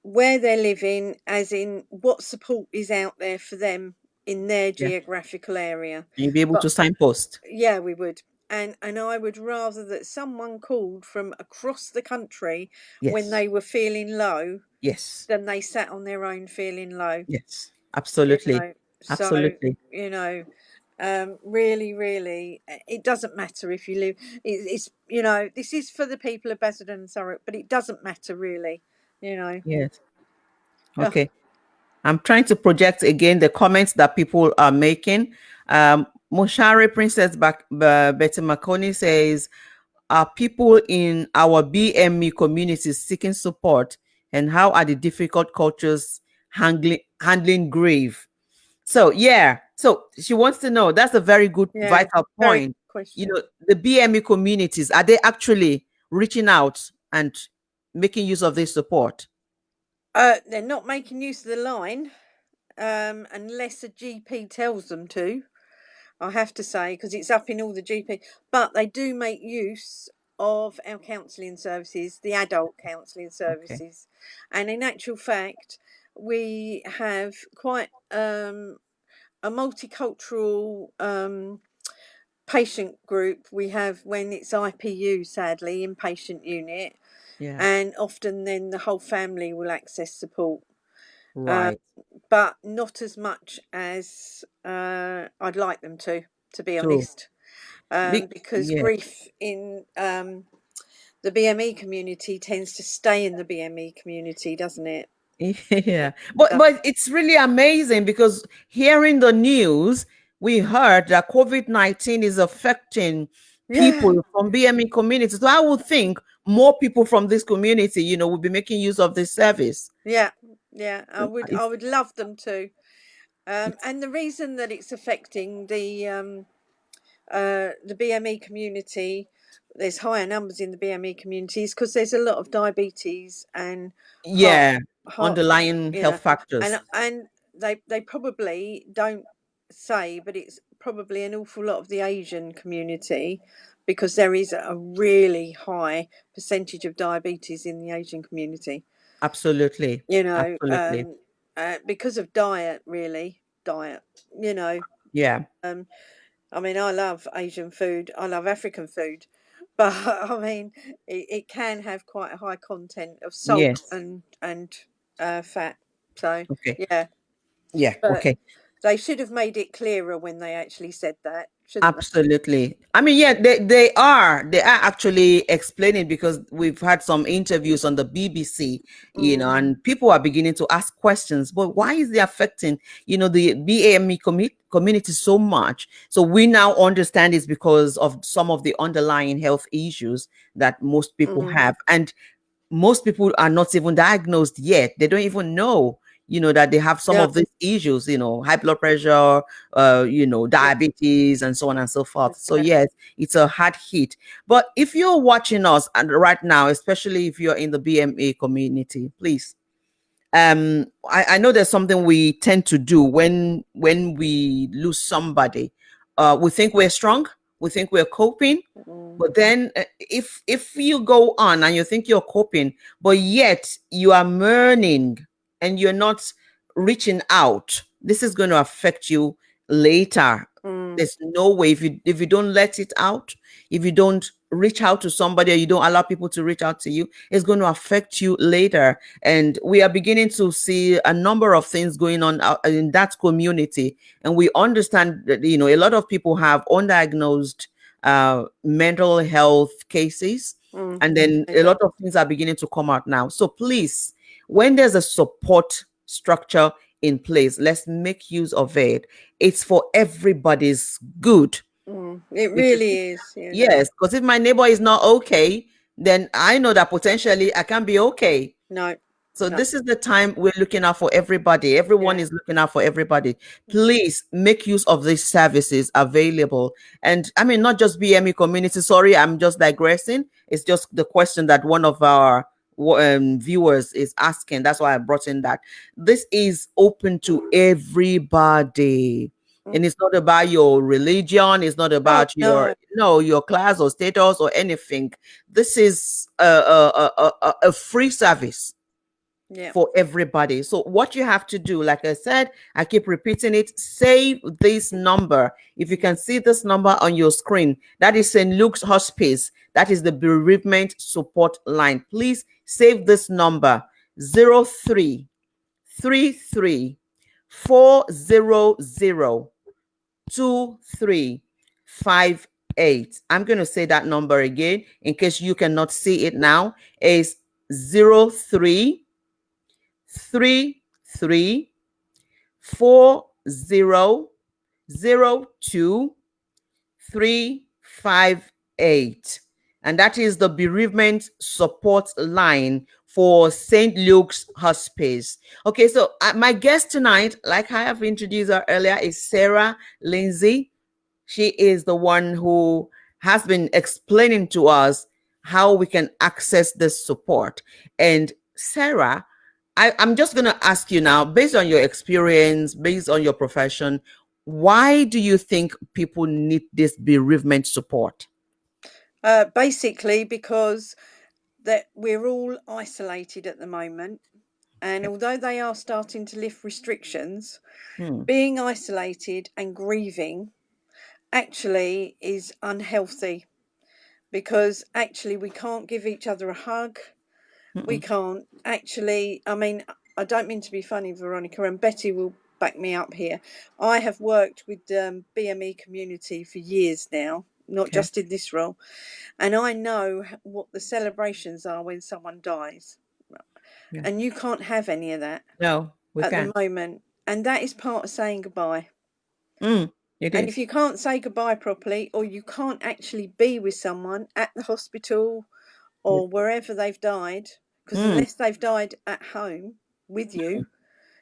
where they're living, as in what support is out there for them in their Yeah. geographical area. And you'll be able But to signpost. yeah, we would. And I would rather that someone called from across the country when Yes. they were feeling low Yes. than they sat on their own feeling low. Yes. You Absolutely. know, so Absolutely. really, it doesn't matter if you live. It's this is for the people of Basildon and Thurrock, but it doesn't matter really. Yes. Ugh, Okay. I'm trying to project again the comments that people are making. Moshari Princess Betty McConey says, are people in our BME communities seeking support, and how are the difficult cultures handling grief? So yeah, so she wants to know. That's a very good, yeah, vital very good point. question. The BME communities, are they actually reaching out and making use of this support? They're not making use of the line unless a GP tells them to. I have to say, because it's up in all the GP, but they do make use of our counselling services, the adult counselling services. And in actual fact, we have quite a multicultural patient group. We have, when it's IPU, sadly, inpatient unit, and often then the whole family will access support. Right. But not as much as I'd like them to be True. honest. Because grief in the BME community tends to stay in the BME community, doesn't it? Yeah, but it's really amazing because hearing the news, we heard that COVID-19 is affecting people from BME community. So I would think more people from this community, you know, would be making use of this service. Yeah, I would love them to. And the reason that it's affecting the BME community, there's higher numbers in the BME community, is because there's a lot of diabetes and heart, underlying health factors. And they probably don't say, but it's probably an awful lot of the Asian community, because there is a really high percentage of diabetes in the Asian community. Absolutely. You know, absolutely. Because of diet, you know. Yeah. I mean, I love Asian food. I love African food. But I mean, it can have quite a high content of salt and fat. So, yeah. But okay. They should have made it clearer when they actually said that. Absolutely. I mean, yeah, they are actually explaining, because we've had some interviews on the BBC, you know, and people are beginning to ask questions. But why is it affecting, you know, the BAME community so much? So we now understand it's because of some of the underlying health issues that most people have, and most people are not even diagnosed yet. They don't even know, you know, that they have some of these issues, you know, high blood pressure, you know, diabetes, and so on and so forth. So yes, it's a hard hit. But if you're watching us and right now, especially if you're in the BMA community, please, I know there's something we tend to do when we lose somebody. We think we're strong, we think we're coping, but then if you go on and you think you're coping, but yet you are mourning and you're not reaching out, this is going to affect you later. There's no way, if you don't let it out, if you don't reach out to somebody, or you don't allow people to reach out to you, it's going to affect you later. And we are beginning to see a number of things going on in that community, and we understand that, you know, a lot of people have undiagnosed mental health cases, and then a lot of things are beginning to come out now. So please, when there's a support structure in place, let's make use of it. It's for everybody's good. It really is. Yes, because if my neighbor is not okay, then I know that potentially I can be okay. So this is the time we're looking out for everybody. Everyone is looking out for everybody. Please make use of these services available. And I mean, not just BME community. Sorry, I'm just digressing. It's just the question that one of our viewers is asking. That's why I brought in that. This is open to everybody. And it's not about your religion. It's not about your class or status or anything. This is a free service for everybody. So what you have to do, like I said, I keep repeating it, save this number. If you can see this number on your screen, that is St. Luke's Hospice. That is the bereavement support line. Please save this number, 0333 400 2358. I'm going to say that number again in case you cannot see it now. Is 0333 4002 358. And that is the bereavement support line for St. Luke's Hospice. Okay, so my guest tonight, like I have introduced her earlier, is Sarah Linzey. She is the one who has been explaining to us how we can access this support. And Sarah, I'm just going to ask you now, based on your experience, based on your profession, why do you think people need this bereavement support? Basically because that we're all isolated at the moment, and although they are starting to lift restrictions, being isolated and grieving actually is unhealthy, because actually we can't give each other a hug. We can't actually, I mean, I don't mean to be funny, Veronica, and Betty will back me up here. I have worked with the BME community for years now, not just in this role, and I know what the celebrations are when someone dies. Yeah. And you can't have any of that No, we at can't. the moment. And that is part of saying goodbye. It And is. if you can't say goodbye properly, or you can't actually be with someone at the hospital or wherever they've died, because unless they've died at home with you,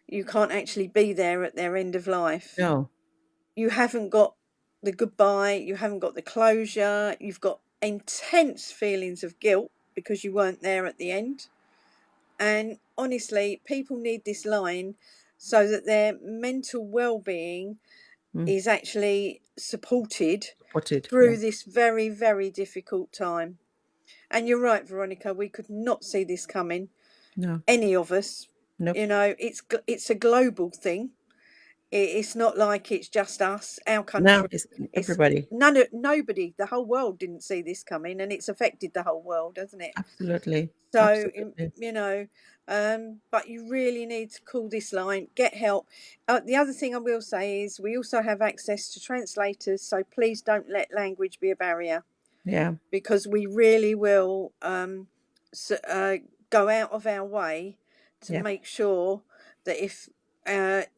you can't actually be there at their end of life. No. You haven't got the goodbye, you haven't got the closure, you've got intense feelings of guilt because you weren't there at the end. And honestly, people need this line so that their mental well-being is actually supported through this very, very difficult time. And you're right, Veronica, we could not see this coming. No. Any of us. Nope. You know, it's a global thing. It's not like it's just us, our country. No, it's everybody. Nobody, the whole world didn't see this coming, and it's affected the whole world, hasn't it? Absolutely. So, Absolutely. you know, but you really need to call this line, get help. The other thing I will say is we also have access to translators, so please don't let language be a barrier. Yeah. Because we really will go out of our way to make sure that if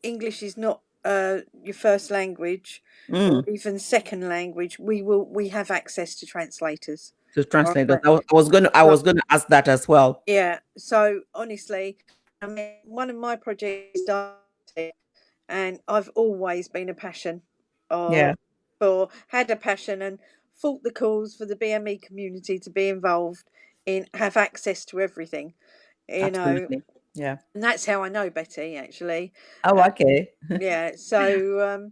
English is not your first language or even second language, we have access to translators. To translate that. I was gonna ask that as well. Yeah. So honestly, I mean, one of my projects is, and I've always been a passion, had a passion and fought the cause for the BME community to be involved in, have access to everything, Absolutely. know. Yeah. And that's how I know Betty, actually. Oh, okay. Yeah. So,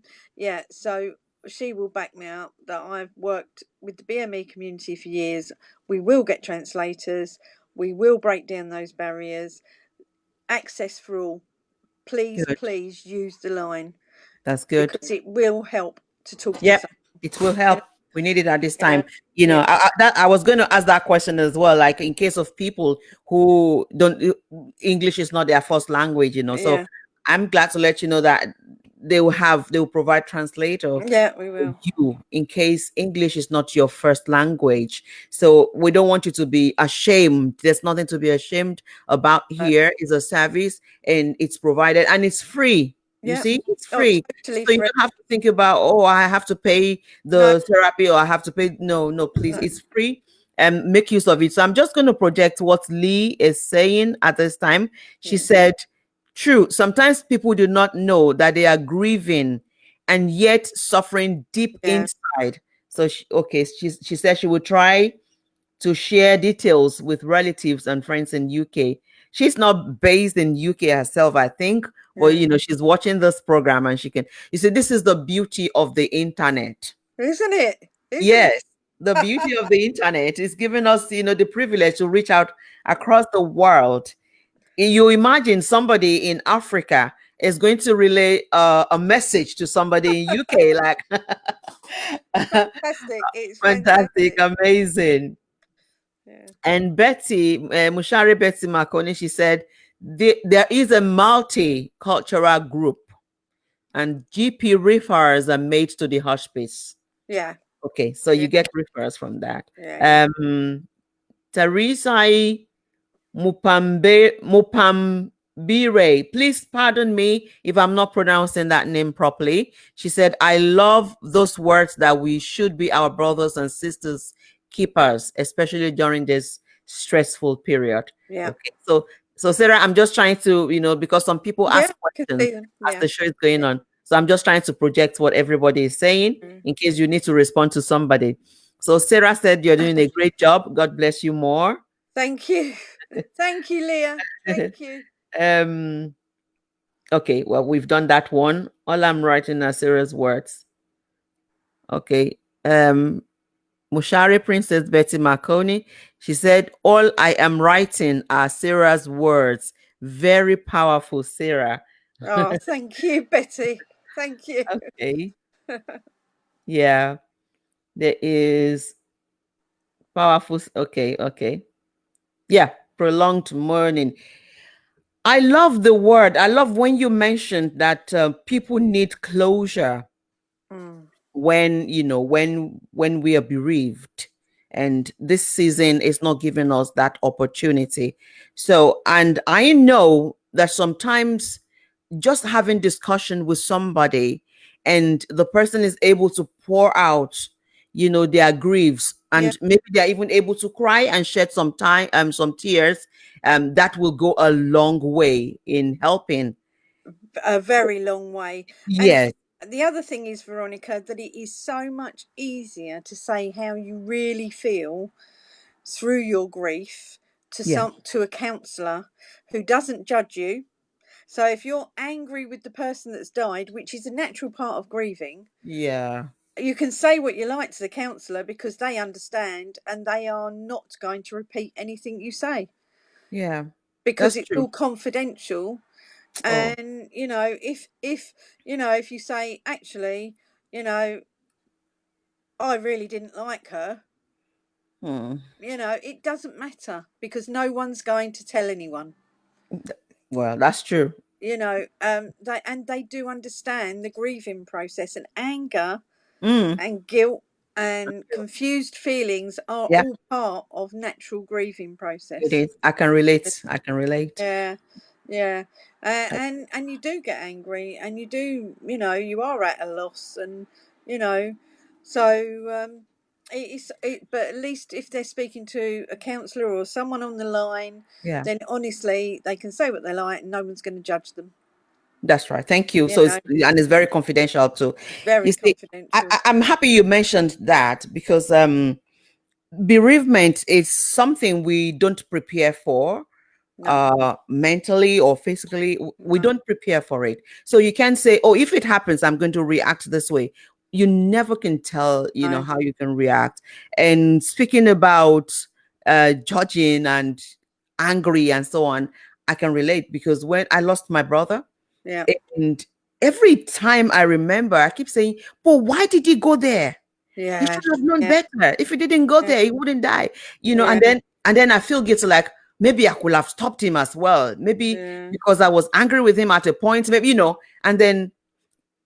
so she will back me up that I've worked with the BME community for years. We will get translators. We will break down those barriers. Access for all. Please, please use the line. That's good. Because it will help to talk to Yeah, someone. it will help. We need it at this time. Yeah. I was going to ask that question as well. Like in case of people who don't, English is not their first language, So I'm glad to let you know that they will provide translator. Yeah, we will. You, in case English is not your first language. So we don't want you to be ashamed. There's nothing to be ashamed about here. It's a service and it's provided and it's free. You see, it's free. Totally so you don't have to think about, oh, I have to pay the therapy or I have to pay. No, please. It's free and make use of it. So I'm just going to project what Lee is saying at this time. She said, true. Sometimes people do not know that they are grieving and yet suffering deep inside. So she said she would try to share details with relatives and friends in UK. She's not based in UK herself, I think, but she's watching this program and she can. You see, this is the beauty of the internet, isn't it? Yes, the beauty of the internet is giving us, the privilege to reach out across the world. You imagine somebody in Africa is going to relay a message to somebody in UK, like fantastic! It's fantastic, amazing. Yeah. And Betty, Mushari Betty Makoni, she said there is a multicultural group, and GP refers are made to the hospice. Yeah. Okay, so you get refers from that. Yeah. Teresa Mupambire, please pardon me if I'm not pronouncing that name properly. She said, I love those words that we should be our brothers and sisters keepers, especially during this stressful period. Yeah. Okay, so Sarah, I'm just trying to, because some people ask questions as the show is going on. So I'm just trying to project what everybody is saying in case you need to respond to somebody. So Sarah said, you're doing a great job. God bless you more. Thank you. Thank you, Leah. Thank you. Okay, well, we've done that one. All I'm writing are Sarah's words. Okay. Mushari Princess Betty Marconi, she said, all I am writing are Sarah's words. Very powerful, Sarah. Oh, thank you, Betty. Thank you. Okay. Yeah. There is powerful. Okay. Okay. Yeah. Prolonged mourning. I love the word. I love when you mentioned that people need closure Mm. when, when we are bereaved, and this season is not giving us that opportunity. So, and I know that sometimes just having discussion with somebody and the person is able to pour out, their griefs, Yeah, and maybe they're even able to cry and shed some tears, that will go a long way in helping. a very long way. And Yes. the other thing is, Veronica, that it is so much easier to say how you really feel through your grief Yeah. to a counsellor who doesn't judge you. So if you're angry with the person that's died, which is a natural part of grieving, Yeah. you can say what you like to the counsellor because they understand and they are not going to repeat anything you say Yeah. because That's it's all true. confidential. Oh. And if you say, actually, you know I really didn't like her, Hmm. it doesn't matter because no one's going to tell anyone. Well, that's true. They do understand the grieving process, and anger Mm. and guilt and confused feelings are Yeah, all part of natural grieving it process. is. I can relate. I can relate. Yeah, yeah, and you do get angry, and you do, you are at a loss, and you know, so but at least if they're speaking to a counsellor or someone on the line, Yeah. then honestly they can say what they like, and no one's going to judge them. That's right. Thank you. You So know, it's very confidential too. You very see, confidential. I'm happy you mentioned that, because bereavement is something we don't prepare for, No, mentally or physically. We no, don't prepare for it. So you can't say, oh, if it happens, I'm going to react this way. You never can tell, no. how you can react. And speaking about judging and angry and so on, I can relate, because when I lost my brother, Yeah, and every time I remember, I keep saying, but why did he go there? He yeah, should have known yeah, better. If he didn't go yeah, there, he wouldn't die. yeah, And then I feel guilty, like maybe I could have stopped him as well. Maybe yeah, because I was angry with him at a point, maybe, and then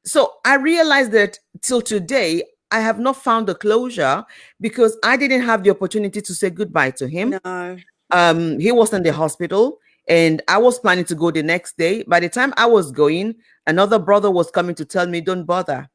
so I realized that till today, I have not found the closure, because I didn't have the opportunity to say goodbye to him. no, He was in the hospital, and I was planning to go the next day. By the time I was going, another brother was coming to tell me, don't bother,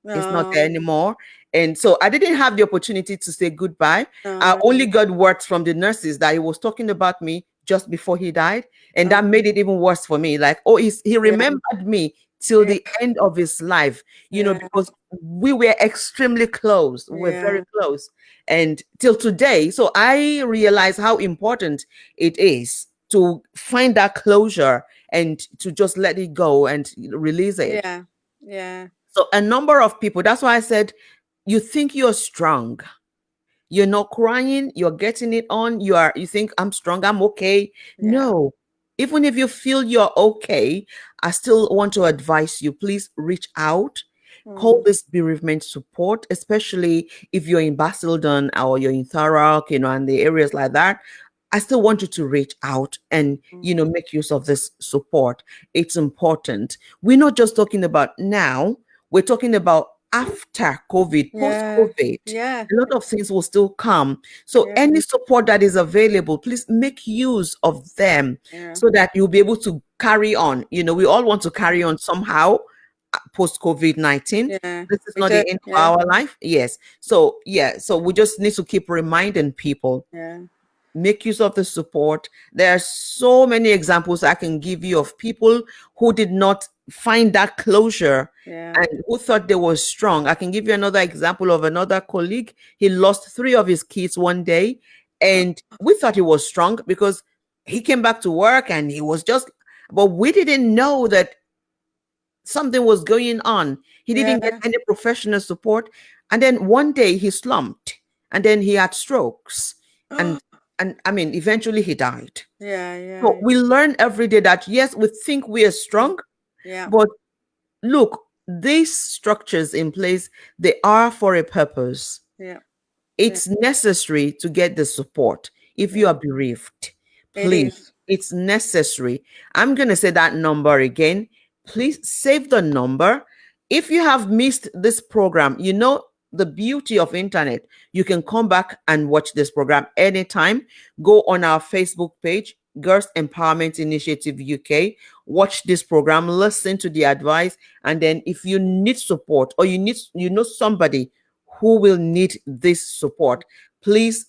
it's not there no, anymore. And so I didn't have the opportunity to say goodbye. I no. only got words from the nurses that he was talking about me just before he died. And Oh, that made it even worse for me. Like, oh, he yeah, remembered me till yeah, the end of his life, yeah, because we were extremely close. We were very yeah, close. And till today. So I realize how important it is to find that closure and to just let it go and release it. yeah, yeah, So a number of people, that's why I said, you think you're strong. You're not crying, you're getting it on, you think I'm strong, I'm okay. yeah. No. Even if you feel you're okay, I still want to advise you, please reach out. Call Mm, this bereavement support, especially if you're in Basildon or you're in Thurrock, and the areas like that. I still want you to reach out and, mm. make use of this support. It's important. We're not just talking about now, we're talking about after COVID, post Yeah, COVID. yeah, A lot of things will still come. So, yeah, any support that is available, please make use of them, yeah, so that you'll be able to carry on. We all want to carry on somehow post COVID-19. yeah. This is We not do. the end of Yeah, our life. Yes. So, yeah. So, we just need to keep reminding people, yeah, make use of the support. There are so many examples I can give you of people who did not find that closure yeah. and who thought they were strong. I can give you another example of another colleague. He lost 3 of his kids one day, and we thought he was strong because he came back to work and he was just, but we didn't know that something was going on. He didn't get Yeah, any professional support. And then one day he slumped. and then he had strokes, and I mean, eventually he died. So Yeah. we learn every day that yes, we think we are strong, Yeah. but look, these structures in place, they are for a purpose. Yeah. It's necessary to get the support if you Yeah. are bereaved. It Please, is. it's necessary. I'm going to say that number again. Please save the number. If you have missed this program, you know the beauty of internet. You can come back and watch this program anytime. Go on our Facebook page, Girls Empowerment Initiative UK. Watch this program, listen to the advice, and then if you need support or you know somebody who will need this support, please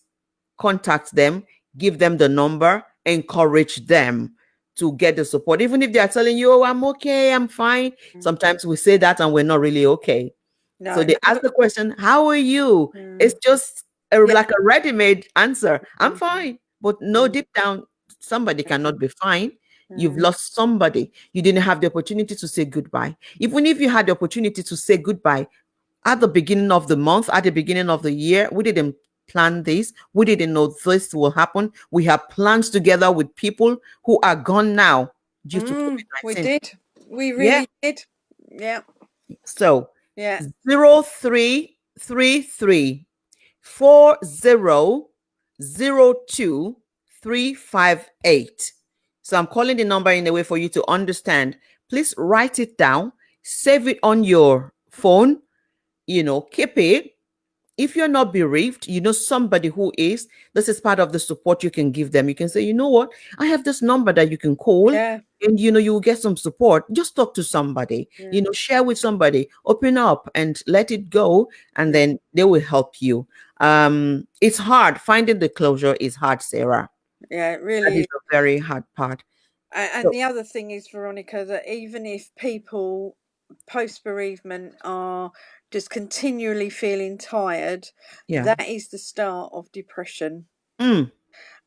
contact them, give them the number, encourage them to get the support. Even if they are telling you, oh, I'm okay, I'm fine. Sometimes we say that and we're not really okay. So No. they ask the question, how are you? It's just Yeah. like a ready-made answer. I'm fine. But no, deep down, somebody cannot be fine. You've lost somebody. You didn't have the opportunity to say goodbye. Even if you had the opportunity to say goodbye, at the beginning of the month, at the beginning of the year, we didn't plan this. We didn't know this will happen. We have plans together with people who are gone now due to We COVID-19. did. We Yeah. really did. Yeah. So Yeah. 0333400358. So I'm calling the number in a way for you to understand. Please write it down, save it on your phone, keep it. If you're not bereaved, you know somebody who is, this is part of the support you can give them. You can say, you know what, I have this number that you can call, Yeah. and you will get some support. Just talk to somebody, share with somebody, open up and let it go, and then they will help you. It's hard. Finding the closure is hard, Sarah. Yeah, it That really is is. a very hard part. And So the other thing is, Veronica, that even if people post bereavement are just continually feeling tired, yeah. that is the start of depression. Mm,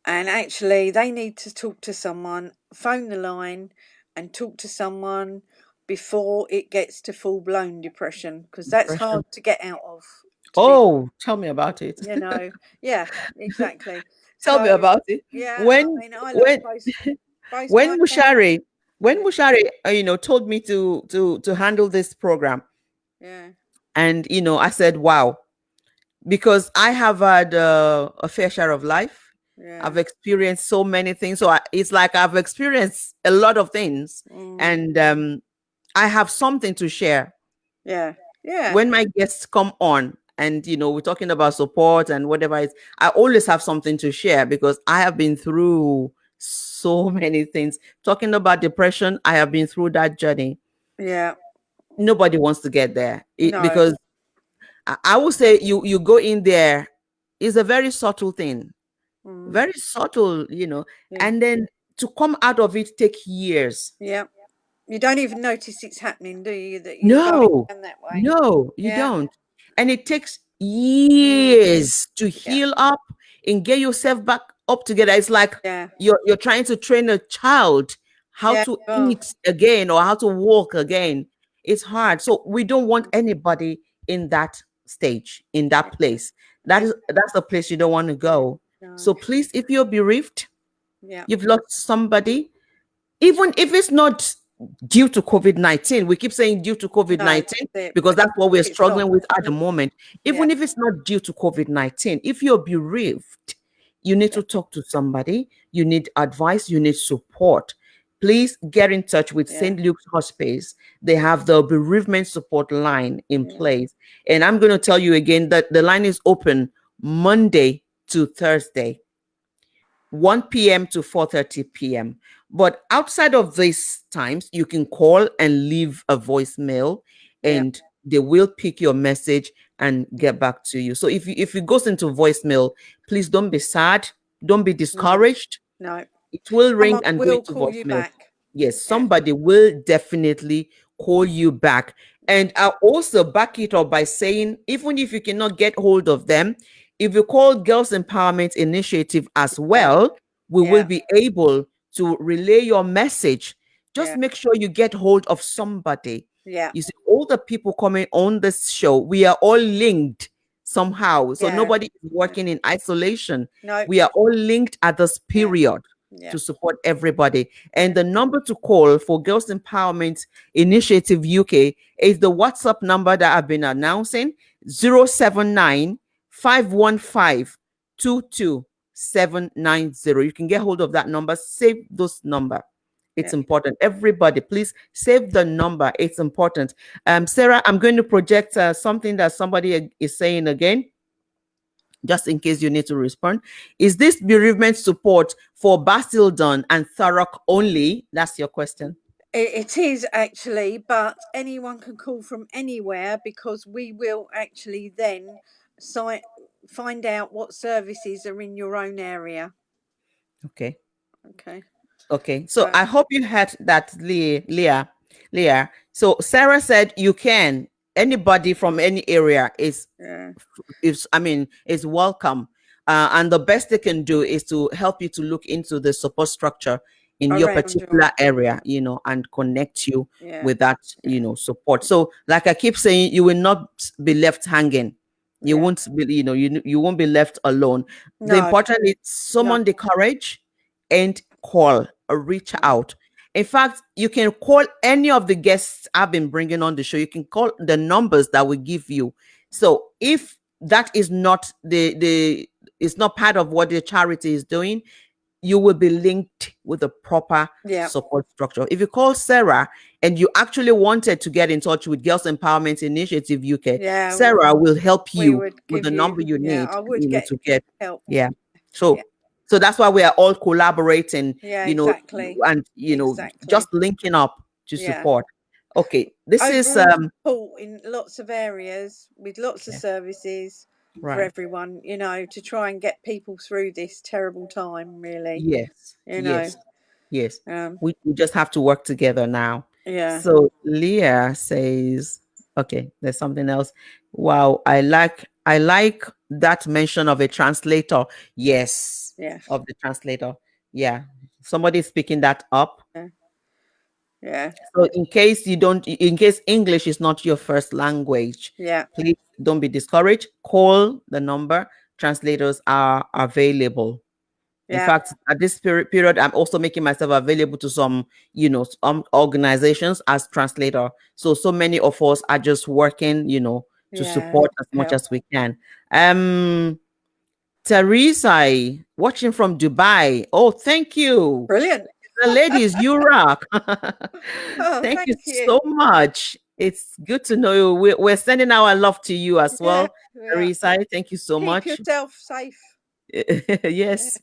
And actually, they need to talk to someone, phone the line and talk to someone before it gets to full blown depression, because that's depression. hard to get out of, to be, Oh, tell me about it. yeah, exactly. Tell me So, about it. yeah, I When mean, I lost when both my when parents. Mushari when Yeah, Mushari told me to handle this program, yeah, and I said wow, because I have had a fair share of life. yeah. I've experienced so many things, so it's like I've experienced a lot of things, and I have something to share. Yeah, yeah, When my guests come on and we're talking about support and whatever it is, I always have something to share because I have been through so many things. Talking about depression, I have been through that journey. yeah. Nobody wants to get there No. because I would say you go in there, is a very subtle thing, Mm, very subtle, yeah, and then to come out of it take years. yeah. You don't even notice it's happening, do you? That you're going No, down that way. no, you Yeah. don't. And it takes Mm, years to yeah. heal up and get yourself back up together. It's like Yeah. you're trying to train a child how Yeah. to You are. eat again or how to walk again. It's hard. So we don't want anybody in that stage, in that place. Yeah. That's the place you don't want to go. No. So please, if you're bereaved, Yeah. you've lost somebody, even if it's not due to COVID-19, we keep saying due to No, that's COVID-19 it. because that's what we're It's not. struggling with at the moment. Yeah. Even if it's not due to COVID-19, if you're bereaved, you need Yeah. to talk to somebody, you need advice, you need support. Please get in touch with Yeah. St. Luke's Hospice. They have the bereavement support line in Yeah. place. And I'm going to tell you again that the line is open Monday to Thursday, 1 p.m. to 4:30 p.m. But outside of these times, you can call and leave a voicemail, Yeah. and they will pick your message and get back to you. So if it goes into voicemail, please don't be sad, don't be No. discouraged. No. It will ring Someone and go will into call you voicemail. back. Yes, Yeah. somebody will definitely call you back. And I'll also back it up by saying, even if you cannot get hold of them, if you call Girls Empowerment Initiative as Yeah. well, we will Yeah. be able to relay your message. Just Yeah. make sure you get hold of somebody. Yeah. You see, all the people coming on this show, we are all linked. somehow. So Yeah. nobody is working in isolation. No. We are all linked at this period Yeah. to support everybody. And the number to call for Girls Empowerment Initiative UK is the WhatsApp number that I've been announcing, 079 515 22790. You can get hold of that number. Save this number. It's important. Everybody, please save the number. It's important. Sarah, I'm going to project something that somebody is saying again, just in case you need to respond. Is this bereavement support for Basildon and Thurrock only? That's your question. It is actually, but anyone can call from anywhere, because we will actually then find out what services are in your own area. Okay. Okay. So I hope you heard that, Leah. So Sarah said you can. Anybody from any area is welcome. And the best they can do is to help you to look into the support structure in your particular area, and connect you with that, support. So like I keep saying, you will not be left hanging. You won't be, you won't be left alone. The important is summon the courage and call or reach out. In fact, you can call any of the guests I've been bringing on the show. You can call the numbers that we give you. So if that is not it's not part of what the charity is doing, you will be linked with the proper support structure. If you call Sarah and you actually wanted to get in touch with Girls Empowerment Initiative UK, Sarah will help you with the number you need to get help. So that's why we are all collaborating, exactly. And just linking up to support. Okay, this overall is support in lots of areas with lots of services for everyone, to try and get people through this terrible time, really. Yes. We just have to work together now. Yeah. So Leah says, okay, there's something else. Wow, I like that mention of a translator. Yes. Of the translator. Yeah. Somebody's picking that up. Yeah. So in case English is not your first language, please don't be discouraged. Call the number. Translators are available. In fact, at this period, I'm also making myself available to some organizations as translator. So many of us are just working, to support as much as we can. Teresa, watching from Dubai. Oh, thank you. Brilliant. The ladies, you rock. Thank you so much. It's good to know you. We're sending our love to you as well. Teresa, thank you so much. Keep yourself safe. Yes.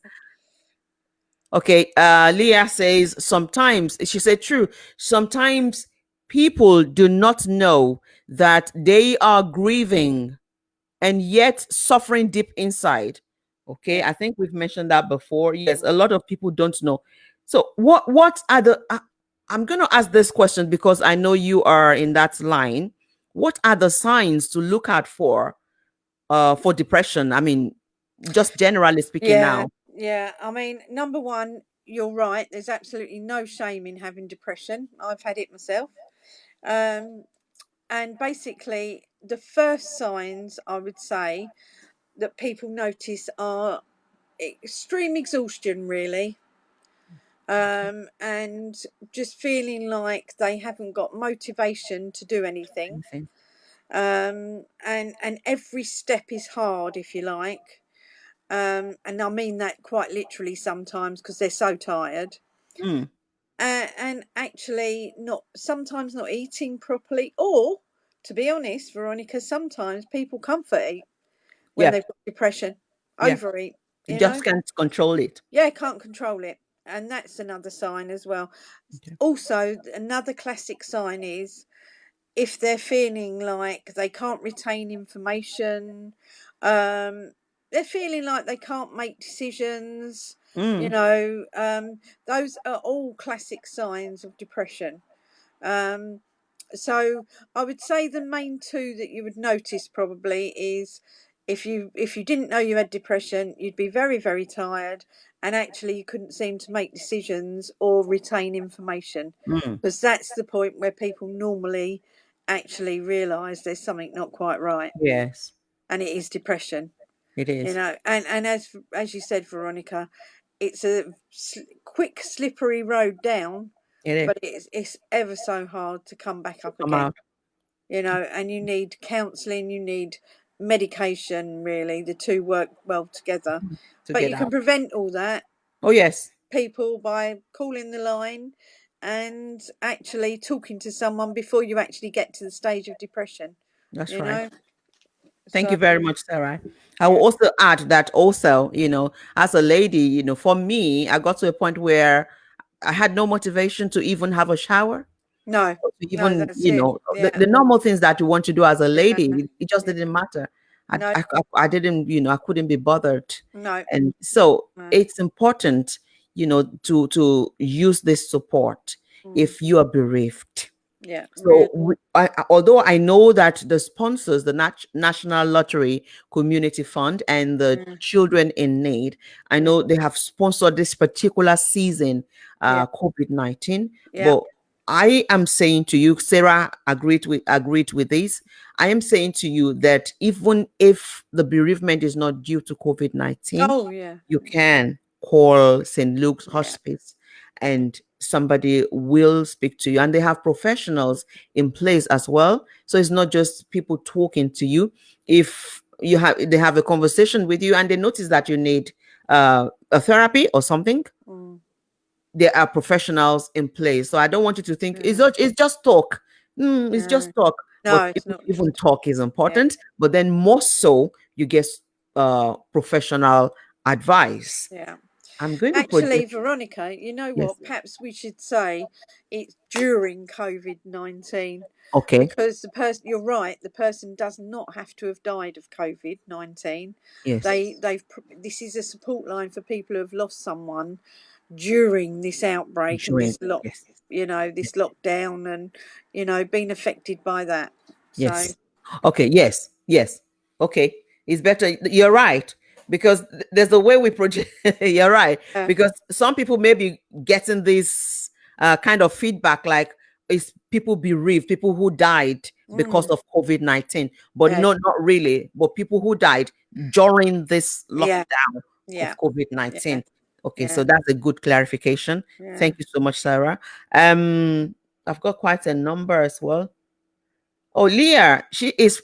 Okay, Leah says sometimes, she said true, sometimes people do not know that they are grieving and yet suffering deep inside. Okay, I think we've mentioned that before. Yes, a lot of people don't know. So what are the I'm going to ask this question because I know you are in that line. What are the signs to look out for depression? I mean, just generally speaking now. Yeah, I mean, number one, you're right. There's absolutely no shame in having depression. I've had it myself. And basically, the first signs I would say that people notice are extreme exhaustion, really. And just feeling like they haven't got motivation to do anything. And every step is hard, if you like. And I mean that quite literally sometimes, because they're so tired. And actually sometimes not eating properly, or, to be honest, Veronica, sometimes people comfort eat when they've got depression, overeat. You just can't control it. Can't control it. And that's another sign as well. Also, another classic sign is if they're feeling like they can't retain information, they're feeling like they can't make decisions. Those are all classic signs of depression. So I would say the main two that you would notice probably is if you didn't know you had depression, you'd be very, very tired, and actually you couldn't seem to make decisions or retain information, because that's the point where people normally actually realise there's something not quite right. Yes. and it is depression. It is. You know, and as you said, Veronica, it's a quick, slippery road down, but it's ever so hard to come back up again. You know, and you need counselling, you need medication. Really, the two work well together. But you can prevent all that. Oh yes, people by calling the line and actually talking to someone before you actually get to the stage of depression. That's you right. know Thank so you very much, Sarah. I will also add that also, as a lady, for me, I got to a point where I had no motivation to even have a shower. No, Even, that's it. the normal things that you want to do as a lady, it just didn't matter. No. I didn't, I couldn't be bothered. No. And so No. it's important, to use this support if you are bereaved. Yeah. So although I know that the sponsors, the National Lottery Community Fund and the Children in Need, I know they have sponsored this particular season, COVID-19. But I am saying to you, Sarah agreed with this. I am saying to you that even if the bereavement is not due to COVID-19, you can call St. Luke's Hospice and somebody will speak to you, and they have professionals in place as well. So it's not just people talking to you. If they have a conversation with you and they notice that you need a therapy or something, there are professionals in place. So I don't want you to think it's just talk. It's just talk. No, but it's not. Even talk is important, but then more so you get professional advice. I'm going to actually, Veronica, you know what? Perhaps we should say it's during COVID-19. Okay. Because the person, you're right, the person does not have to have died of COVID-19. Yes. This is a support line for people who have lost someone during this outbreak and this this lockdown and been affected by that. Yes. Okay. Yes. Okay. It's better. You're right. Because there's a way we project. You're right. Because some people may be getting this kind of feedback, like it's people bereaved, people who died because of COVID-19, but not really. But people who died during this lockdown of COVID-19. Okay, so that's a good clarification. Thank you so much, Sarah. I've got quite a number as well. Oh, Leah is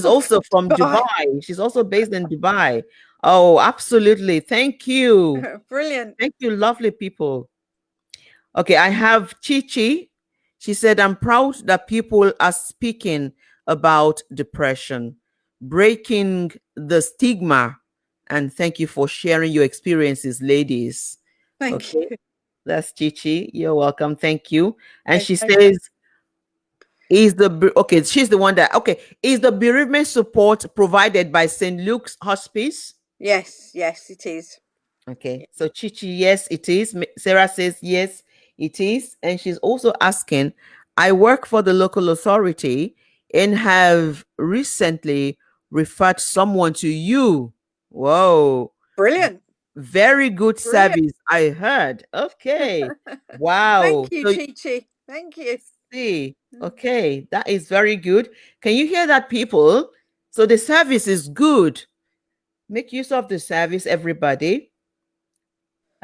also from Dubai. She's also based in Dubai. Oh, absolutely. Thank you. Brilliant. Thank you, lovely people. Okay, I have Chichi. She said, I'm proud that people are speaking about depression, breaking the stigma. And thank you for sharing your experiences, ladies. Thank you. That's Chichi. You're welcome. Thank you. And she says, is the bereavement support provided by St. Luke's Hospice? Yes, it is. Okay, so Chichi, yes, it is. Sarah says yes, it is. And she's also asking, I work for the local authority and have recently referred someone to you. Whoa. Brilliant. Very good service, I heard. Okay. Wow. Thank you, Chichi. Thank you. See, okay, that is very good. Can you hear that, people? So the service is good. Make use of the service, everybody.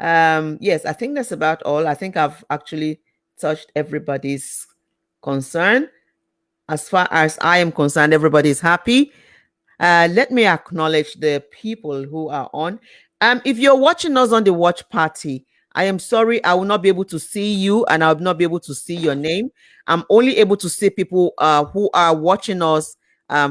Yes, I think that's about all. I think I've actually touched everybody's concern. As far as I am concerned, everybody's happy. Let me acknowledge the people who are on. If you're watching us on the watch party, I am sorry, I will not be able to see you and I will not be able to see your name. I'm only able to see people who are watching us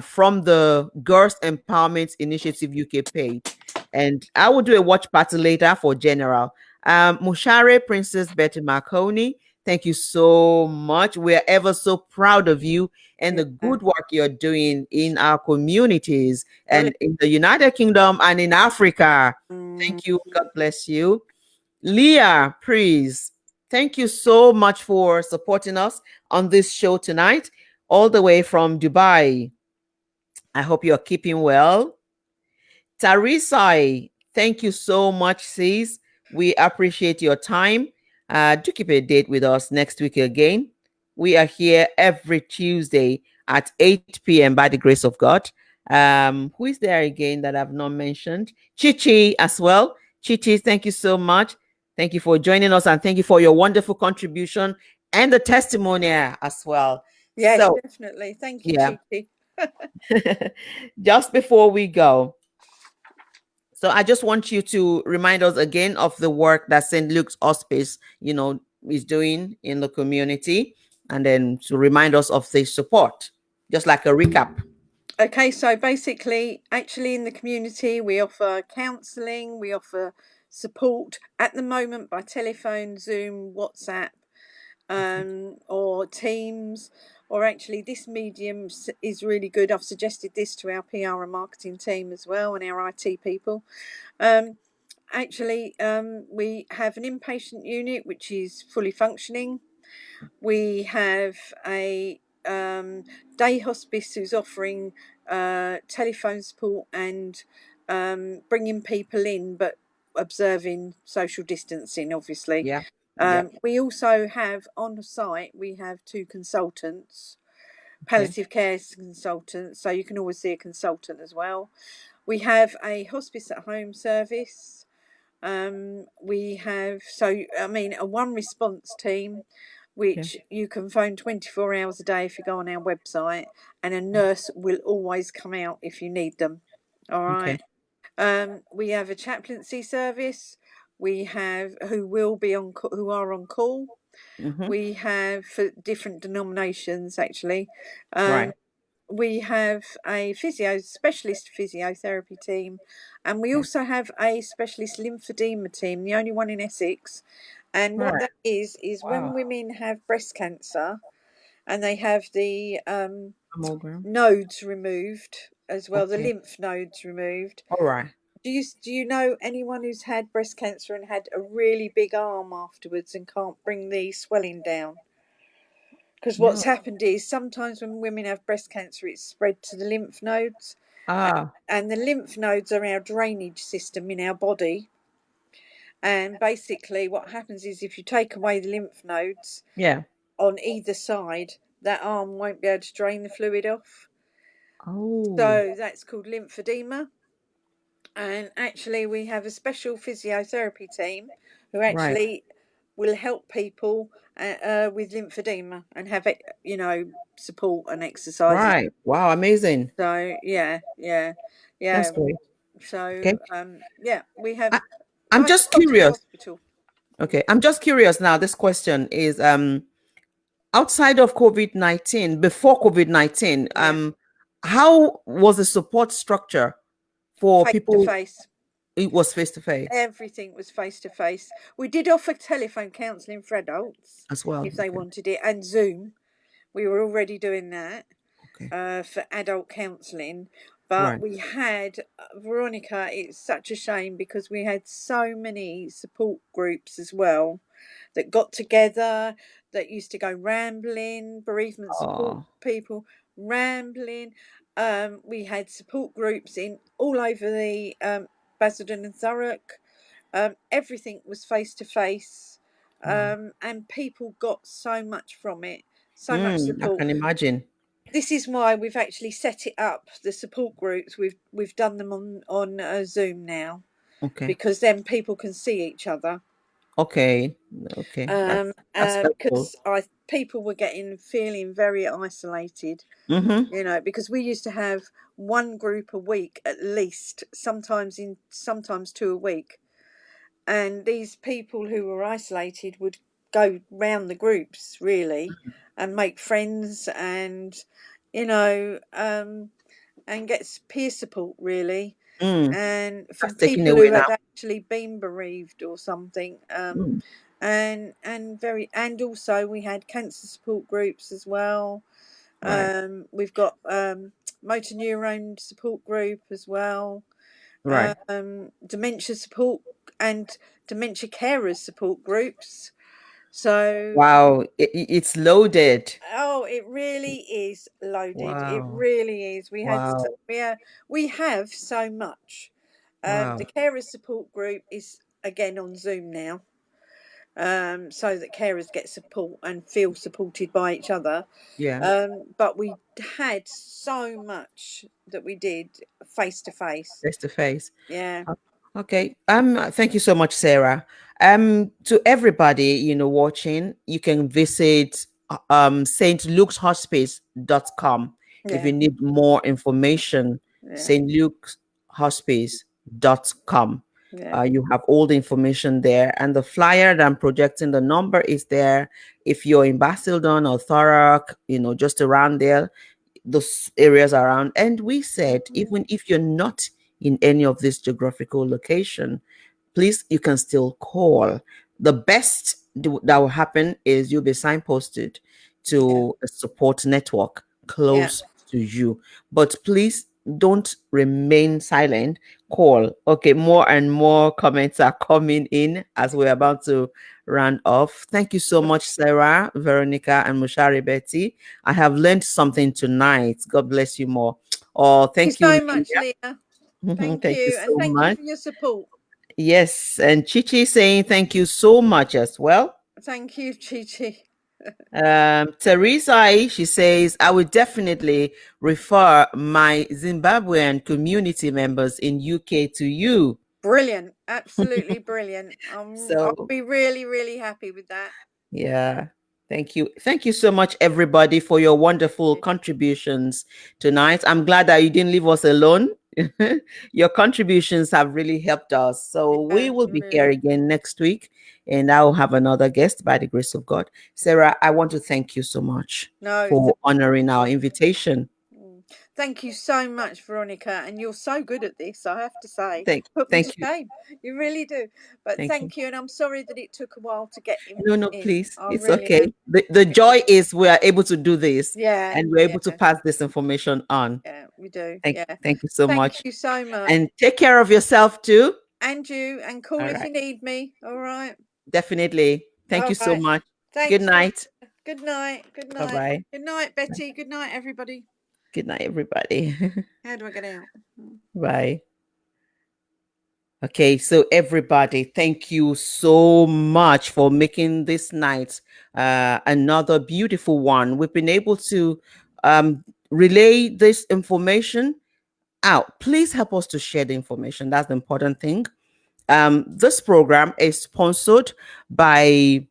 from the Girls Empowerment Initiative UK page. And I will do a watch party later for general. Mushare Princess Betty Marconi, thank you so much. We're ever so proud of you and the good work you're doing in our communities and in the United Kingdom and in Africa. Thank you. God bless you. Leah, please. Thank you so much for supporting us on this show tonight, all the way from Dubai. I hope you're keeping well. Tarisai, thank you so much, sis. We appreciate your time. Do keep a date with us next week again. We are here every Tuesday at 8 p.m. by the grace of God. Who is there again that I've not mentioned? Chichi as well. Chichi, thank you so much. Thank you for joining us, and thank you for your wonderful contribution and the testimony as well. Yes, So, definitely. Thank you, yeah. Chichi. Just before we go, so I just want you to remind us again of the work that St. Luke's Hospice, is doing in the community, and then to remind us of the support, just like a recap. Okay, so basically, actually, in the community, we offer counselling, we offer support at the moment by telephone, Zoom, WhatsApp, or Teams, or actually, this medium is really good. I've suggested this to our PR and marketing team as well, and our IT people. Actually, we have an inpatient unit which is fully functioning. We have a day hospice who's offering telephone support and bringing people in, but observing social distancing, obviously. Yeah. Yeah. We also have on site, we have 2 consultants, Okay. palliative care consultants, so you can always see a consultant as well. We have a hospice at home service. We have, a one response team, which you can phone 24 hours a day if you go on our website, and a nurse will always come out if you need them. All right. Okay. We have a chaplaincy service. We have who are on call. Mm-hmm. We have for different denominations actually. Right. We have a specialist physiotherapy team, and we also have a specialist lymphedema team, the only one in Essex. And what Right. that is when Wow. women have breast cancer and they have the Mammogram. nodes removed as well, the Okay. lymph nodes removed. All right. Do you know anyone who's had breast cancer and had a really big arm afterwards and can't bring the swelling down? Because No. what's happened is sometimes when women have breast cancer, it's spread to the lymph nodes. Ah. And the lymph nodes are our drainage system in our body. And basically, what happens is if you take away the lymph nodes Yeah. on either side, that arm won't be able to drain the fluid off. Oh. So that's called lymphedema. And actually, we have a special physiotherapy team who Right. actually will help people with lymphedema and have it, support and exercises. Right. Wow. Amazing. So yeah. That's great. So Okay. we have I'm nice just quality curious. hospital. Okay. I'm just curious now. This question is outside of COVID-19, before COVID-19, Yeah. how was the support structure for Face to people? face. It was face to face Everything was face to face. We did offer telephone counselling for adults as well. if they Okay. wanted it, and Zoom. We were already doing that Okay. for adult counselling. But Right. we had, Veronica, it's such a shame because we had so many support groups as well that got together, that used to go rambling, bereavement support Oh. people rambling. We had support groups in all over the Basildon and Thurrock. Everything was face to face, Wow. and people got so much from it, so much I support. can imagine. This is why we've actually set it up. The support groups we've done them on Zoom now, Okay. because then people can see each other. Okay. Okay. That's helpful. Because people were feeling very isolated. Mm-hmm. Because we used to have one group a week at least, sometimes 2 a week, and these people who were isolated would go round the groups really and make friends, and and get peer support really, and from That's taken people away who now. had actually been bereaved or something. Mm. And also we had cancer support groups as well. Right. We've got motor neurone support group as well. Right. Dementia support and dementia carers support groups. So Wow. It's loaded. it really is loaded. It Wow. really is. Wow. We have so much. Wow. The carers support group is again on Zoom now, so that carers get support and feel supported by each other. Yeah. But we had so much that we did face to face. Face to face. Yeah. Okay. Thank you so much, Sarah. To everybody, watching, you can visit stluke'shospice.com if Yeah. you need more information. Yeah. stluke'shospice.com. Yeah. You have all the information there, and the flyer that I'm projecting, the number is there. If you're in Basildon or Thurrock, just around there, those areas around. And we said, even if you're not in any of this geographical location, please, you can still call. The best that will happen is you'll be signposted to a support network close to you. But please don't remain silent. Call. Okay, more and more comments are coming in as we're about to round off. Thank you so much, Sarah, Veronica, and Mushari Betty. I have learned something tonight. God bless you more. Oh, Thank thank you you, so much, Leah. Leah. Thank Thank you you. And so thank you much. for your support. Yes, and Chichi saying thank you so much as well. Thank you, Chichi. Teresa, she says, I would definitely refer my Zimbabwean community members in UK to you. Brilliant. Absolutely brilliant. I'll So, be really, really happy with that. yeah. Thank you. Thank you so much, everybody, for your wonderful contributions tonight. I'm glad that you didn't leave us alone. Your contributions have really helped us. So we will be here again next week, and I'll have another guest by the grace of God. Sarah, I want to thank you so much for honoring our invitation. Thank you so much, Veronica, and you're so good at this, I have to say. Put me to Thank you. shame. You really do. But thank you, and I'm sorry that it took a while to get in. No, please. I It's really okay. The joy is we are able to do this. Yeah. And we're able to pass this information on. Yeah, we do. Thank you so much. Thank you so much. And take care of yourself too. And you, and call if you need me. All right. Definitely. Thank you so much. Thanks. Good night. Good night. Good night. Bye-bye. Good night, Betty. Good night, everybody. Good night, everybody. How do I get out? Bye. Okay, so everybody, thank you so much for making this night another beautiful one. We've been able to relay this information out. Please help us to share the information. That's the important thing. This program is sponsored by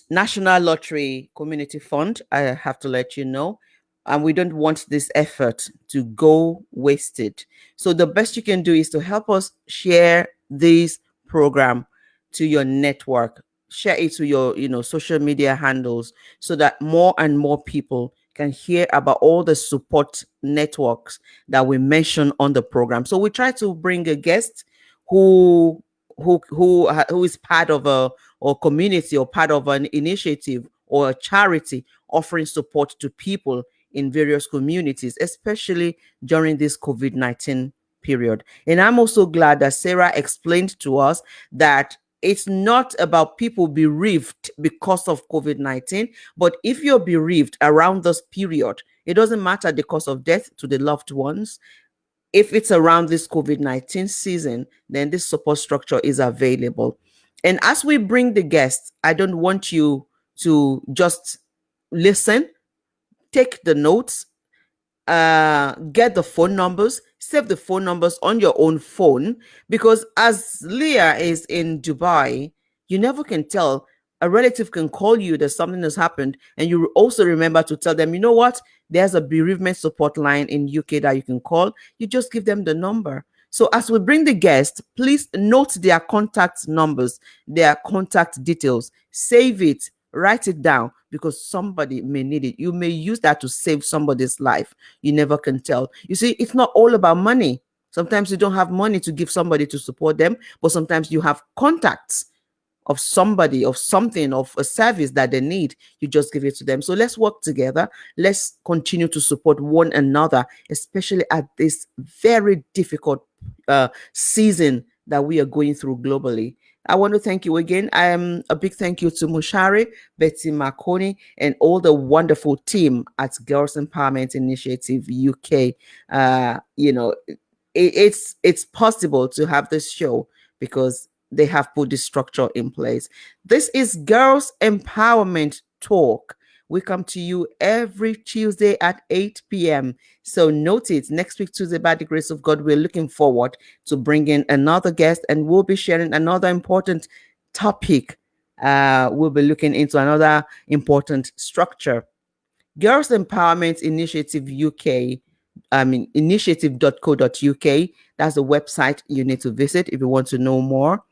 National Lottery Community Fund. I have to let you know. And we don't want this effort to go wasted. So the best you can do is to help us share this program to your network. Share it to your, social media handles so that more and more people can hear about all the support networks that we mention on the program. So we try to bring a guest who is part of a or community or part of an initiative or a charity offering support to people in various communities, especially during this COVID-19 period. And I'm also glad that Sarah explained to us that it's not about people bereaved because of COVID-19, but if you're bereaved around this period, it doesn't matter the cause of death to the loved ones. If it's around this COVID-19 season, then this support structure is available. And as we bring the guests, I don't want you to just listen, take the notes, get the phone numbers, save the phone numbers on your own phone, because as Leah is in Dubai, you never can tell. A relative can call you that something has happened, and you also remember to tell them, you know what, there's a bereavement support line in UK that you can call. You just give them the number. So as we bring the guests, please note their contact numbers, their contact details, save it, write it down, because somebody may need it. You may use that to save somebody's life. You never can tell. You see, it's not all about money. Sometimes you don't have money to give somebody to support them, but sometimes you have contacts of somebody, of something, of a service that they need. You just give it to them. So let's work together. Let's continue to support one another, especially at this very difficult season that we are going through globally. I want to thank you again. A big thank you to Mushari, Betty Marconi, and all the wonderful team at Girls Empowerment Initiative UK. It's possible to have this show because they have put this structure in place. This is Girls Empowerment Talk, We come to you every Tuesday at 8 p.m. So note it, next week, Tuesday, by the grace of God, we're looking forward to bringing another guest, and we'll be sharing another important topic. We'll be looking into another important structure. Girls Empowerment Initiative UK, initiative.co.uk. That's the website you need to visit if you want to know more.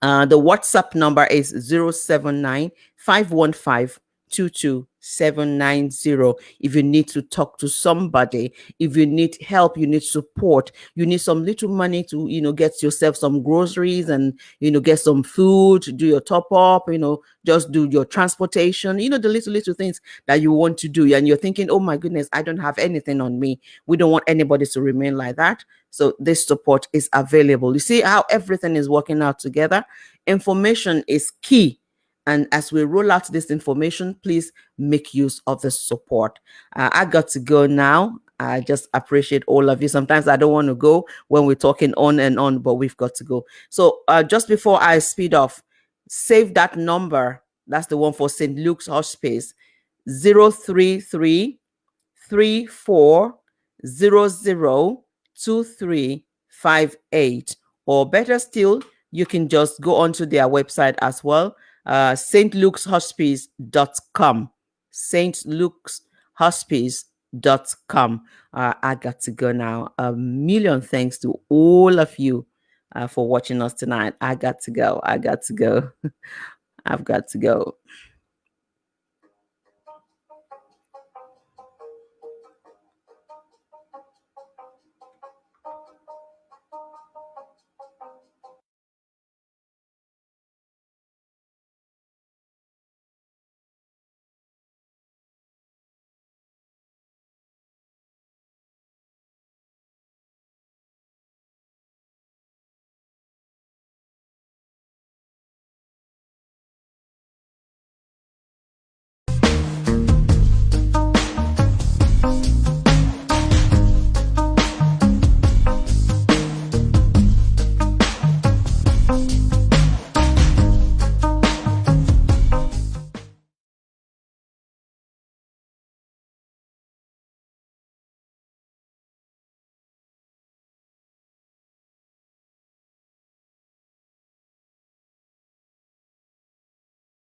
The WhatsApp number is 079 515 22790. If you need to talk to somebody, if you need help, you need support, you need some little money to, get yourself some groceries and, get some food, do your top up, just do your transportation, the little things that you want to do. And you're thinking, oh my goodness, I don't have anything on me. We don't want anybody to remain like that. So this support is available. You see how everything is working out together. Information is key. And as we roll out this information, please make use of the support. I got to go now. I just appreciate all of you. Sometimes I don't want to go when we're talking on and on, but we've got to go. So just before I speed off, save that number. That's the one for St. Luke's Hospice, 033 34002358. Or better still, you can just go onto their website as well, stluke'shospice.com. stluke'shospice.com. I got to go now. A million thanks to all of you for watching us tonight. I got to go. I've got to go.